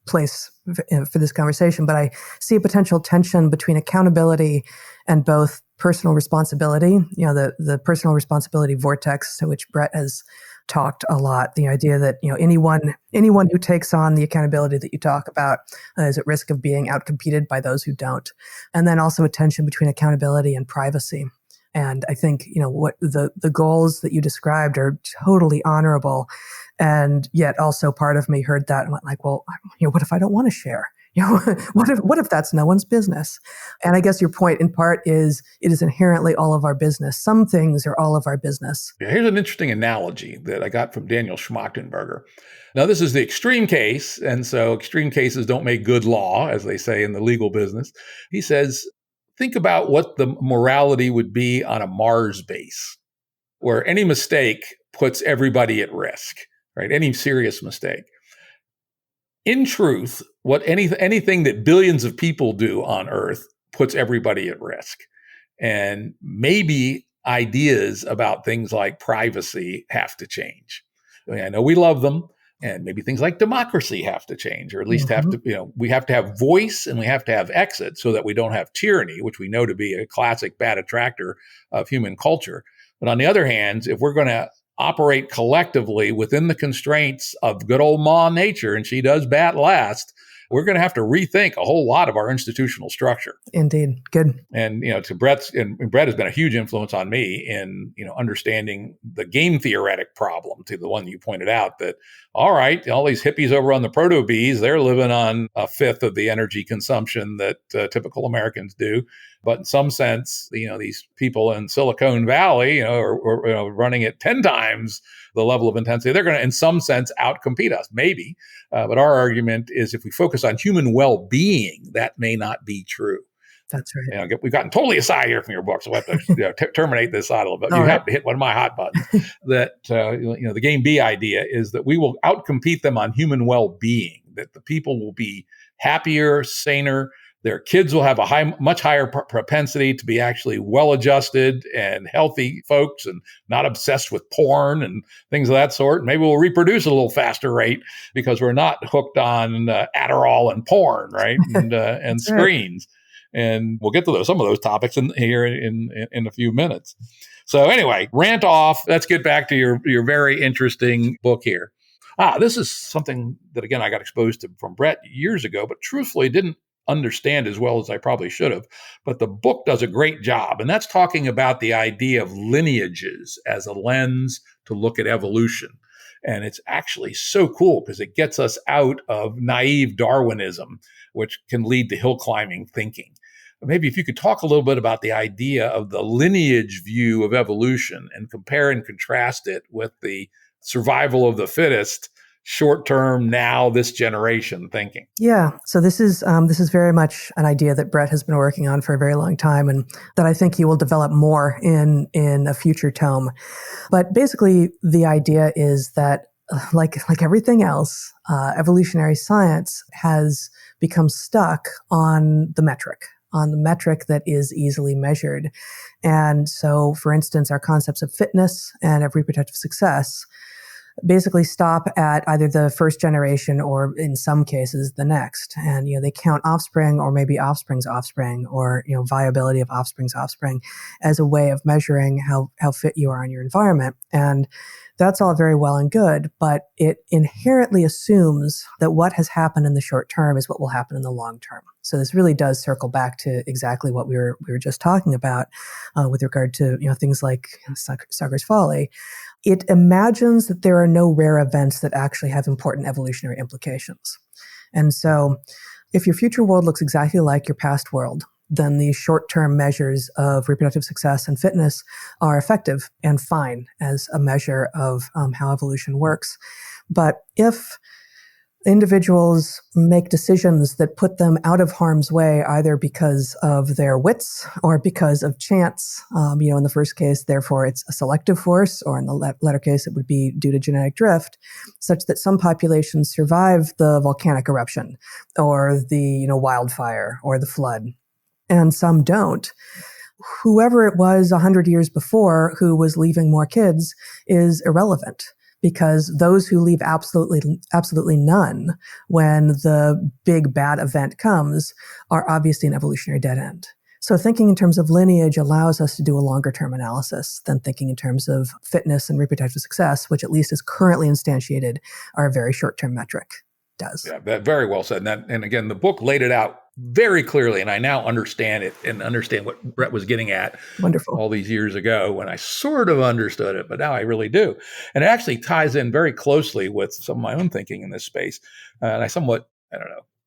place for this conversation, but I see a potential tension between accountability and both personal responsibility, the personal responsibility vortex to which Brett has talked a lot. The idea that anyone who takes on the accountability that you talk about is at risk of being outcompeted by those who don't. And then also a tension between accountability and privacy. And I think what the goals that you described are totally honorable, and yet also part of me heard that and went like, well, what if I don't want to share? What if that's no one's business? And I guess your point in part is it is inherently all of our business. Some things are all of our business. Yeah, here's an interesting analogy that I got from Daniel Schmachtenberger. Now, this is the extreme case, and so extreme cases don't make good law, as they say in the legal business. He says, think about what the morality would be on a Mars base, where any mistake puts everybody at risk, right? Any serious mistake. In truth, what anything that billions of people do on Earth puts everybody at risk. And maybe ideas about things like privacy have to change. I know we love them, And maybe things like democracy have to change, or at least have Mhm. to, we have to have voice and we have to have exit so that we don't have tyranny, which we know to be a classic bad attractor of human culture. But on the other hand, if we're going to operate collectively within the constraints of good old Ma Nature, and she does bat last, we're going to have to rethink a whole lot of our institutional structure. Indeed. Good. And, to Brett's, and Brett has been a huge influence on me in, understanding the game theoretic problem, to the one you pointed out, that, all right, all these hippies over on the proto-bees, they're living on a fifth of the energy consumption that typical Americans do. But in some sense, these people in Silicon Valley, are running at 10 times the level of intensity. They're going to, in some sense, outcompete us, maybe. But our argument is if we focus on human well-being, that may not be true. That's right. We've gotten totally aside here from your book, so we'll have to terminate this side a little bit. You have to hit one of my hot buttons. That the game B idea is that we will outcompete them on human well-being. That the people will be happier, saner. Their kids will have a much higher propensity to be actually well-adjusted and healthy folks, and not obsessed with porn and things of that sort. Maybe we'll reproduce at a little faster rate because we're not hooked on Adderall and porn, right, and screens. Right. And we'll get to some of those topics here in a few minutes. So anyway, rant off. Let's get back to your very interesting book here. This is something that, again, I got exposed to from Brett years ago, but truthfully didn't understand as well as I probably should have. But the book does a great job. And that's talking about the idea of lineages as a lens to look at evolution. And it's actually so cool because it gets us out of naive Darwinism, which can lead to hill climbing thinking. Maybe if you could talk a little bit about the idea of the lineage view of evolution and compare and contrast it with the survival of the fittest, short-term, now this generation thinking. Yeah. So this is very much an idea that Brett has been working on for a very long time, and that I think he will develop more in a future tome. But basically, the idea is that, like everything else, evolutionary science has become stuck on the metric that is easily measured. And so, for instance, our concepts of fitness and of reproductive success basically stop at either the first generation or, in some cases, the next. And, they count offspring or maybe offspring's offspring, or, viability of offspring's offspring as a way of measuring how fit you are in your environment. And that's all very well and good, but it inherently assumes that what has happened in the short term is what will happen in the long term. So this really does circle back to exactly what we were just talking about with regard to things like Sucker's Folly. It imagines that there are no rare events that actually have important evolutionary implications. And so if your future world looks exactly like your past world, then the short-term measures of reproductive success and fitness are effective and fine as a measure of how evolution works. But if individuals make decisions that put them out of harm's way, either because of their wits or because of chance, in the first case, therefore it's a selective force, or in the latter case, it would be due to genetic drift, such that some populations survive the volcanic eruption or the wildfire or the flood, and some don't. Whoever it was 100 years before who was leaving more kids is irrelevant, because those who leave absolutely none when the big bad event comes are obviously an evolutionary dead end. So thinking in terms of lineage allows us to do a longer term analysis than thinking in terms of fitness and reproductive success, which at least is currently instantiated are a very short term metric. Does. Yeah, that very well said. And again, the book laid it out very clearly, and I now understand it and understand what Brett was getting at. Wonderful. All these years ago when I sort of understood it, but now I really do. And it actually ties in very closely with some of my own thinking in this space. And I somewhat,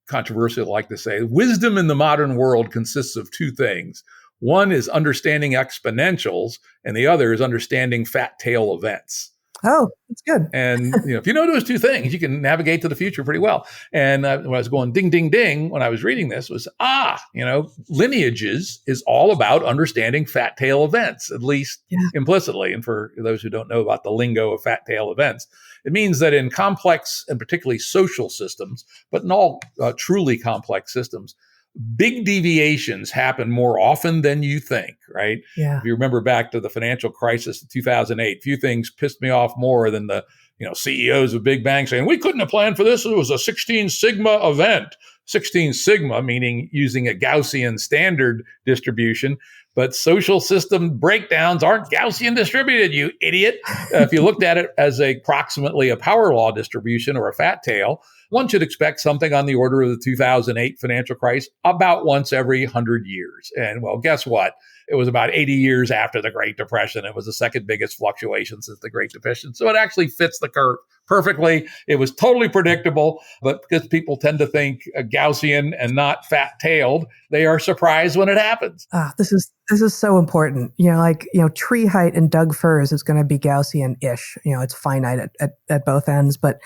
controversial like to say, wisdom in the modern world consists of two things. One is understanding exponentials, and the other is understanding fat tail events. Oh, that's good. And if you know those two things, you can navigate to the future pretty well. And when I was going ding, ding, ding, when I was reading this was, lineages is all about understanding fat tail events, at least implicitly. And for those who don't know about the lingo of fat tail events, it means that in complex and particularly social systems, but in all truly complex systems, big deviations happen more often than you think, right? Yeah. If you remember back to the financial crisis of 2008, few things pissed me off more than the CEOs of big banks saying, we couldn't have planned for this. It was a 16 sigma event. 16 sigma, meaning using a Gaussian standard distribution. But social system breakdowns aren't Gaussian distributed, you idiot. If you looked at it as approximately a power law distribution or a fat tail, one should expect something on the order of the 2008 financial crisis about once every 100 years. And well, guess what? It was about 80 years after the Great Depression. It was the second biggest fluctuation since the Great Depression. So it actually fits the curve perfectly. It was totally predictable, but because people tend to think Gaussian and not fat-tailed, they are surprised when it happens. This is so important. Tree height in Doug firs is going to be Gaussian-ish. It's finite at both ends, but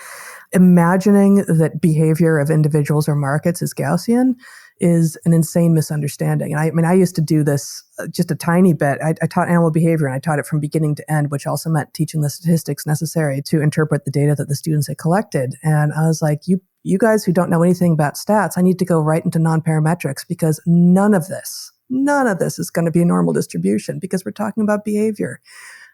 imagining that behavior of individuals or markets is Gaussian is an insane misunderstanding. And I used to do this just a tiny bit. I taught animal behavior, and I taught it from beginning to end, which also meant teaching the statistics necessary to interpret the data that the students had collected. And I was like, you guys who don't know anything about stats, I need to go right into non-parametrics, because none of this is going to be a normal distribution, because we're talking about behavior.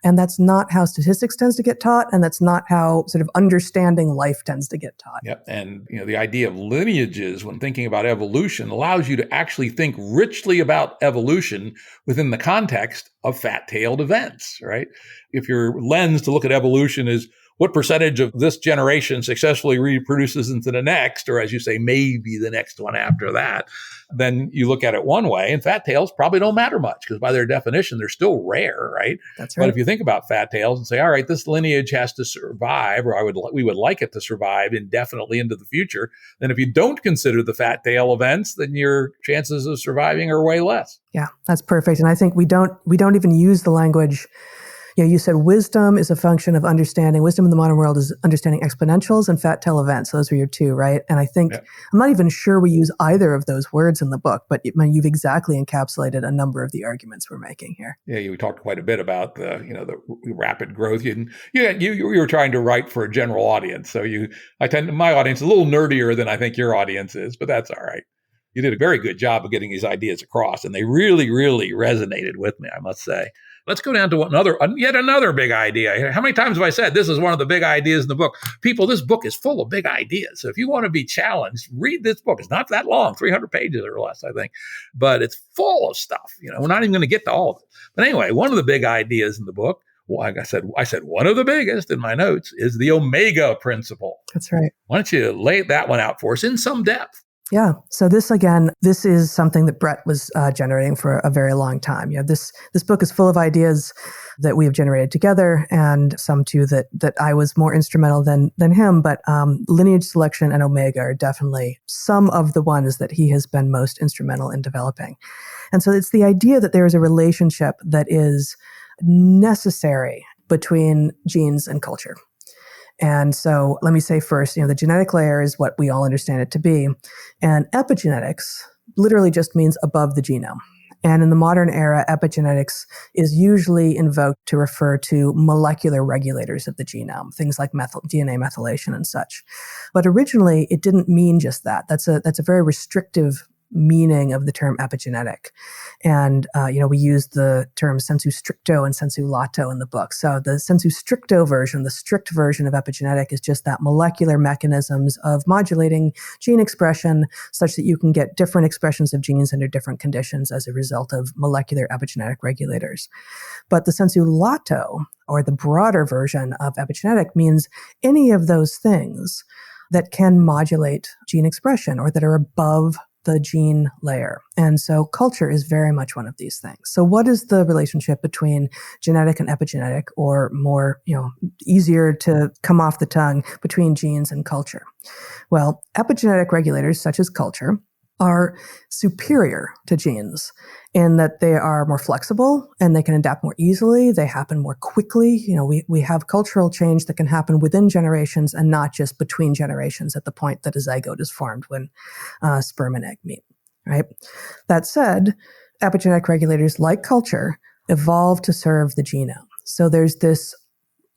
And that's not how statistics tends to get taught, and that's not how sort of understanding life tends to get taught. Yep. And the idea of lineages when thinking about evolution allows you to actually think richly about evolution within the context of fat-tailed events, right? If your lens to look at evolution is what percentage of this generation successfully reproduces into the next, or as you say, maybe the next one after that, then you look at it one way, and fat tails probably don't matter much, because by their definition, they're still rare, right? That's right. But if you think about fat tails and say, all right, this lineage has to survive, or we would like it to survive indefinitely into the future, then if you don't consider the fat tail events, then your chances of surviving are way less. Yeah, that's perfect. And I think we don't even use the language. You said wisdom is a function of understanding. Wisdom in the modern world is understanding exponentials and fat tail events. Those were your two, right? And I think, I'm not even sure we use either of those words in the book, but you've exactly encapsulated a number of the arguments we're making here. Yeah, you talked quite a bit about the rapid growth. You were trying to write for a general audience. So my audience is a little nerdier than I think your audience is, but that's all right. You did a very good job of getting these ideas across, and they really, really resonated with me, I must say. Let's go down to yet another big idea. How many times have I said this is one of the big ideas in the book? People, this book is full of big ideas. So if you want to be challenged, read this book. It's not that long, 300 pages or less, I think. But it's full of stuff. We're not even going to get to all of it. But anyway, one of the big ideas in the book, like I said one of the biggest in my notes, is the omega principle. That's right. Why don't you lay that one out for us in some depth? Yeah. So this is something that Brett was generating for a very long time. This book is full of ideas that we have generated together, and some too that I was more instrumental than him. But lineage selection and omega are definitely some of the ones that he has been most instrumental in developing. And so it's the idea that there is a relationship that is necessary between genes and culture. And so let me say first, the genetic layer is what we all understand it to be. And epigenetics literally just means above the genome. And in the modern era, epigenetics is usually invoked to refer to molecular regulators of the genome, things like DNA methylation and such. But originally, it didn't mean just that. That's a very restrictive meaning of the term epigenetic. And, we use the terms sensu stricto and sensu lato in the book. So the sensu stricto version, the strict version of epigenetic, is just that molecular mechanisms of modulating gene expression such that you can get different expressions of genes under different conditions as a result of molecular epigenetic regulators. But the sensu lato, or the broader version of epigenetic, means any of those things that can modulate gene expression or that are above the gene layer. And so culture is very much one of these things. So what is the relationship between genetic and epigenetic, or more, easier to come off the tongue, between genes and culture? Well, epigenetic regulators such as culture are superior to genes in that they are more flexible and they can adapt more easily. They happen more quickly. We have cultural change that can happen within generations and not just between generations at the point that a zygote is formed when sperm and egg meet, right? That said, epigenetic regulators like culture evolve to serve the genome. So there's this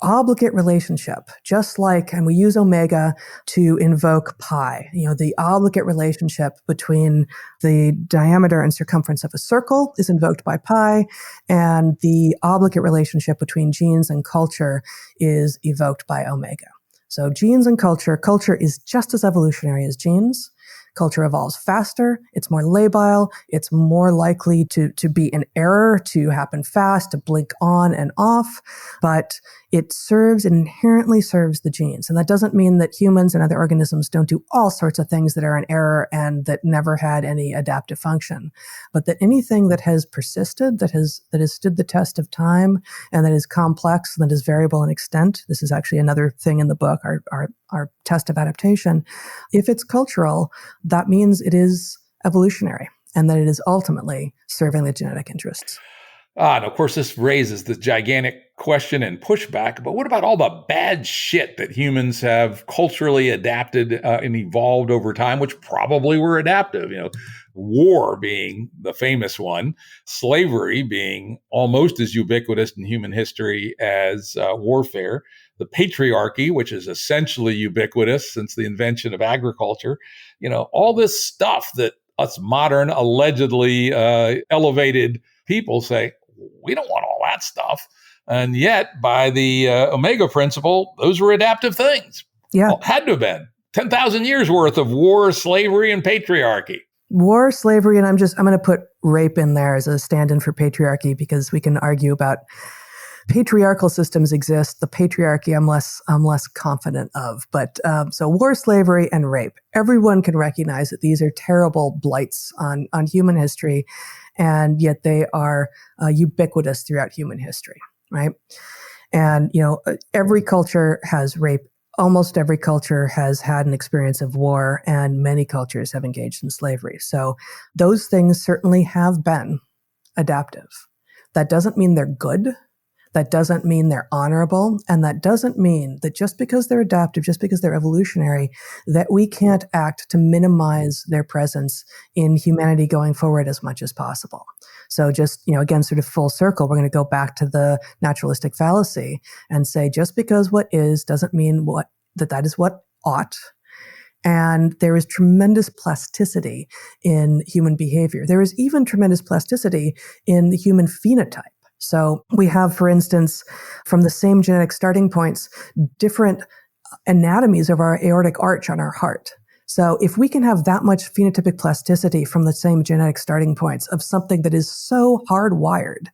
obligate relationship, just like, and we use omega to invoke pi, the obligate relationship between the diameter and circumference of a circle is invoked by pi, and the obligate relationship between genes and culture is evoked by omega. So genes and culture is just as evolutionary as genes. Culture evolves faster, it's more labile, it's more likely to be in error, to happen fast, to blink on and off, but it inherently serves the genes. And that doesn't mean that humans and other organisms don't do all sorts of things that are in error and that never had any adaptive function, but that anything that has persisted, that has stood the test of time, and that is complex, and that is variable in extent. This is actually another thing in the book, our test of adaptation. If it's cultural, that means it is evolutionary and that it is ultimately serving the genetic interests. And of course, this raises the gigantic question and pushback, but what about all the bad shit that humans have culturally adapted and evolved over time, which probably were adaptive? War being the famous one, slavery being almost as ubiquitous in human history as warfare, the patriarchy, which is essentially ubiquitous since the invention of agriculture, all this stuff that us modern, allegedly elevated people say, we don't want all that stuff. And yet, by the Omega principle, those were adaptive things. Yeah. Well, had to have been 10,000 years worth of war, slavery, and patriarchy. War, slavery, and I'm going to put rape in there as a stand-in for patriarchy, because we can argue about patriarchal systems exist. The patriarchy I'm less confident of. But so war, slavery, and rape. Everyone can recognize that these are terrible blights on human history, and yet they are ubiquitous throughout human history, right? And every culture has rape. Almost every culture has had an experience of war, and many cultures have engaged in slavery. So those things certainly have been adaptive. That doesn't mean they're good. That doesn't mean they're honorable. And that doesn't mean that just because they're adaptive, just because they're evolutionary, that we can't act to minimize their presence in humanity going forward as much as possible. So just, again, sort of full circle, we're going to go back to the naturalistic fallacy and say, just because what is doesn't mean that is what ought. And there is tremendous plasticity in human behavior. There is even tremendous plasticity in the human phenotype. So we have, for instance, from the same genetic starting points, different anatomies of our aortic arch on our heart. So if we can have that much phenotypic plasticity from the same genetic starting points of something that is so hardwired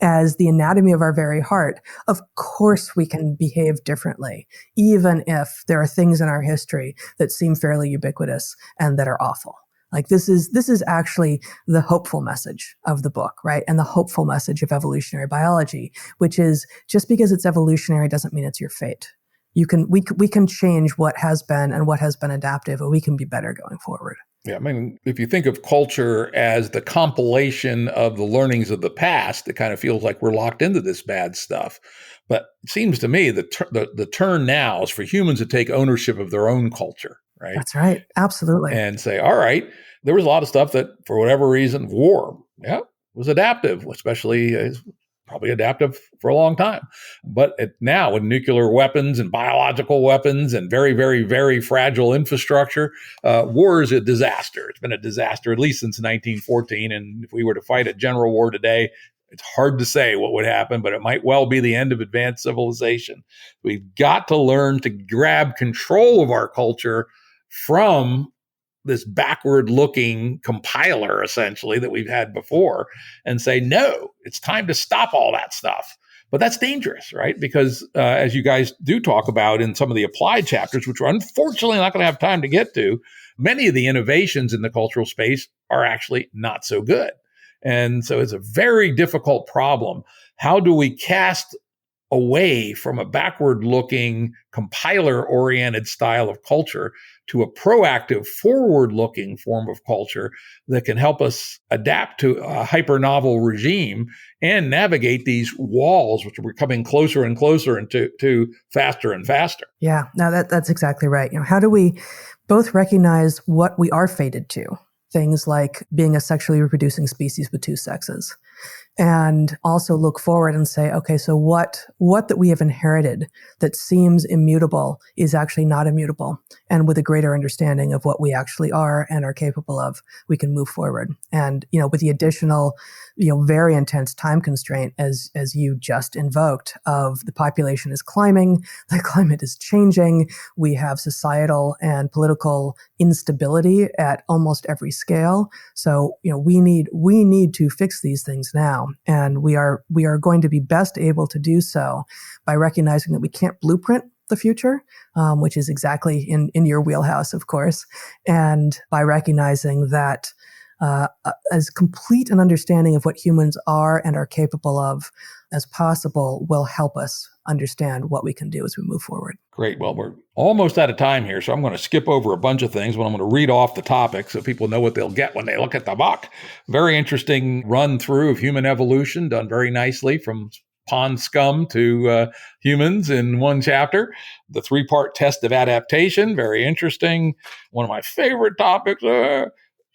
as the anatomy of our very heart, of course we can behave differently, even if there are things in our history that seem fairly ubiquitous and that are awful. Like this is actually the hopeful message of the book, right? And the hopeful message of evolutionary biology, which is just because it's evolutionary doesn't mean it's your fate. We can change what has been and what has been adaptive, and we can be better going forward. Yeah, I mean, if you think of culture as the compilation of the learnings of the past, it kind of feels like we're locked into this bad stuff. But it seems to me that the turn now is for humans to take ownership of their own culture, right? That's right. Absolutely. And say, all right, there was a lot of stuff that, for whatever reason, war, was adaptive, especially probably adaptive for a long time. But now with nuclear weapons and biological weapons and very, very, very fragile infrastructure, war is a disaster. It's been a disaster at least since 1914. And if we were to fight a general war today, it's hard to say what would happen, but it might well be the end of advanced civilization. We've got to learn to grab control of our culture from this backward-looking compiler, essentially, that we've had before, and say, no, it's time to stop all that stuff. But that's dangerous, right? Because as you guys do talk about in some of the applied chapters, which we're unfortunately not going to have time to get to, many of the innovations in the cultural space are actually not so good. And so it's a very difficult problem. How do we cast away from a backward-looking, compiler-oriented style of culture to a proactive, forward-looking form of culture that can help us adapt to a hyper-novel regime and navigate these walls, which are becoming closer and closer and to faster and faster? Yeah, no, that's exactly right. How do we both recognize what we are fated to? Things like being a sexually reproducing species with two sexes, and also look forward and say, okay, so what that we have inherited that seems immutable is actually not immutable. And with a greater understanding of what we actually are and are capable of, we can move forward. And, with the additional, very intense time constraint, as you just invoked, of the population is climbing, the climate is changing, we have societal and political instability at almost every scale. So, we need to fix these things now. And we are going to be best able to do so by recognizing that we can't blueprint the future, which is exactly in your wheelhouse, of course, and by recognizing that as complete an understanding of what humans are and are capable of as possible will help us understand what we can do as we move forward. Great. Well, we're almost out of time here, so I'm going to skip over a bunch of things, but I'm going to read off the topic so people know what they'll get when they look at the book. Very interesting run through of human evolution, done very nicely from pond scum to humans in one chapter. The 3-part test of adaptation, very interesting. One of my favorite topics,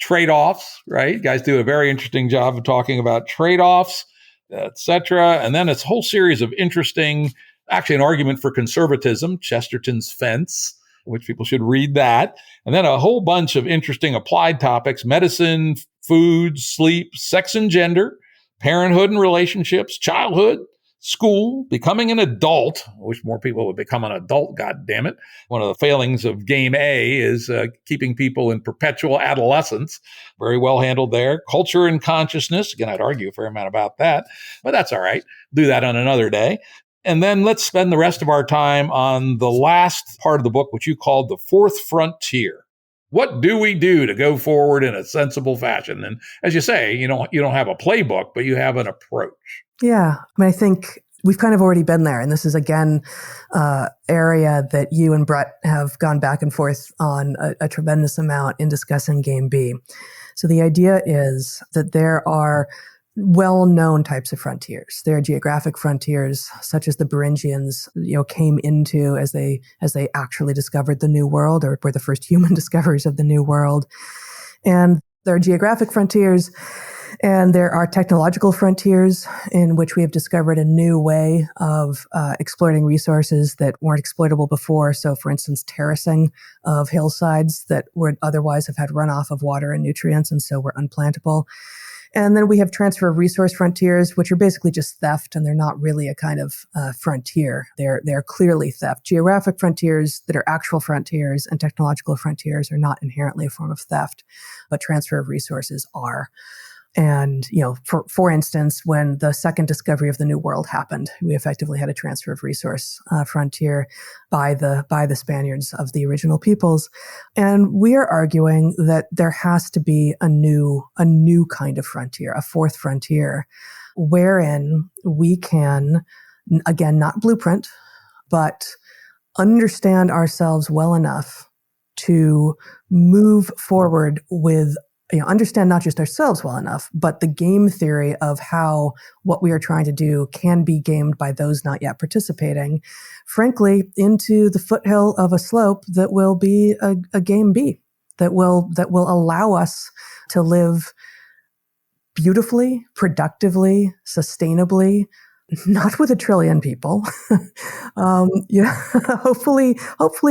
trade-offs, right? You guys do a very interesting job of talking about trade-offs, etc. And then it's a whole series of interesting, actually an argument for conservatism, Chesterton's Fence, which people should read that. And then a whole bunch of interesting applied topics, medicine, food, sleep, sex and gender, parenthood and relationships, childhood, school, becoming an adult. I wish more people would become an adult, God damn it. One of the failings of Game A is keeping people in perpetual adolescence. Very well handled there. Culture and consciousness. Again, I'd argue a fair amount about that, but that's all right. Do that on another day. And then let's spend the rest of our time on the last part of the book, which you called the fourth frontier. What do we do to go forward in a sensible fashion? And as you say, you don't have a playbook, but you have an approach. Yeah. I think we've kind of already been there. And this is, again, area that you and Brett have gone back and forth on a tremendous amount in discussing Game B. So the idea is that there are well-known types of frontiers. There are geographic frontiers, such as the Beringians, came into as they actually discovered the New World, or were the first human discoverers of the New World. And there are geographic frontiers, and there are technological frontiers in which we have discovered a new way of exploiting resources that weren't exploitable before. So, for instance, terracing of hillsides that would otherwise have had runoff of water and nutrients, and so were unplantable. And then we have transfer of resource frontiers, which are basically just theft, and they're not really a kind of frontier. They're clearly theft. Geographic frontiers that are actual frontiers and technological frontiers are not inherently a form of theft, but transfer of resources are. And, for instance, when the second discovery of the New World happened, we effectively had a transfer of resource frontier by the Spaniards of the original peoples. And we are arguing that there has to be a new kind of frontier, a fourth frontier, wherein we can, again, not blueprint, but understand ourselves well enough to move forward with understand not just ourselves well enough, but the game theory of how what we are trying to do can be gamed by those not yet participating, frankly, into the foothill of a slope that will be a game B, that will allow us to live beautifully, productively, sustainably, not with 1 trillion people, hopefully,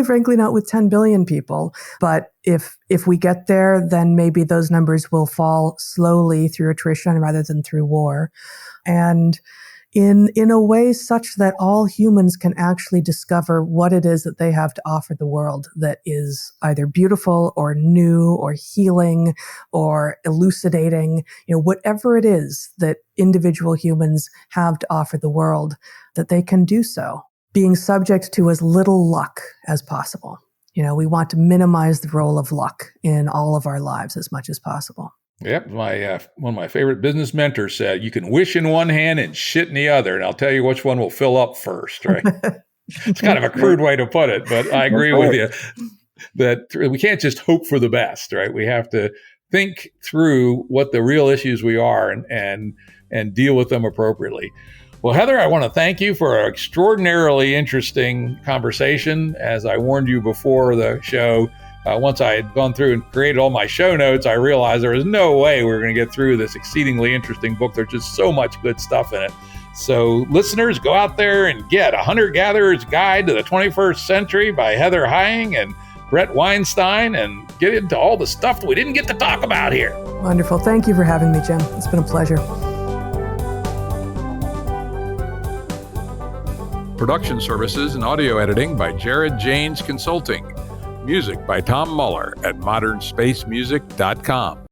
frankly, not with 10 billion people. But if we get there, then maybe those numbers will fall slowly through attrition rather than through war. And in a way such that all humans can actually discover what it is that they have to offer the world that is either beautiful or new or healing or elucidating, whatever it is that individual humans have to offer the world, that they can do so, being subject to as little luck as possible. We want to minimize the role of luck in all of our lives as much as possible. Yep. One of my favorite business mentors said, you can wish in one hand and shit in the other, and I'll tell you which one will fill up first, right? It's kind of a crude way to put it, but I agree with you that we can't just hope for the best, right? We have to think through what the real issues we are and deal with them appropriately. Well, Heather, I want to thank you for an extraordinarily interesting conversation. As I warned you before the show, Once I had gone through and created all my show notes, I realized there was no way we were going to get through this exceedingly interesting book. There's just so much good stuff in it. So listeners, go out there and get A Hunter-Gatherer's Guide to the 21st Century by Heather Hying and Brett Weinstein, and get into all the stuff that we didn't get to talk about here. Wonderful. Thank you for having me, Jim. It's been a pleasure. Production services and audio editing by Jared Janes Consulting. Music by Tom Muller at modernspacemusic.com.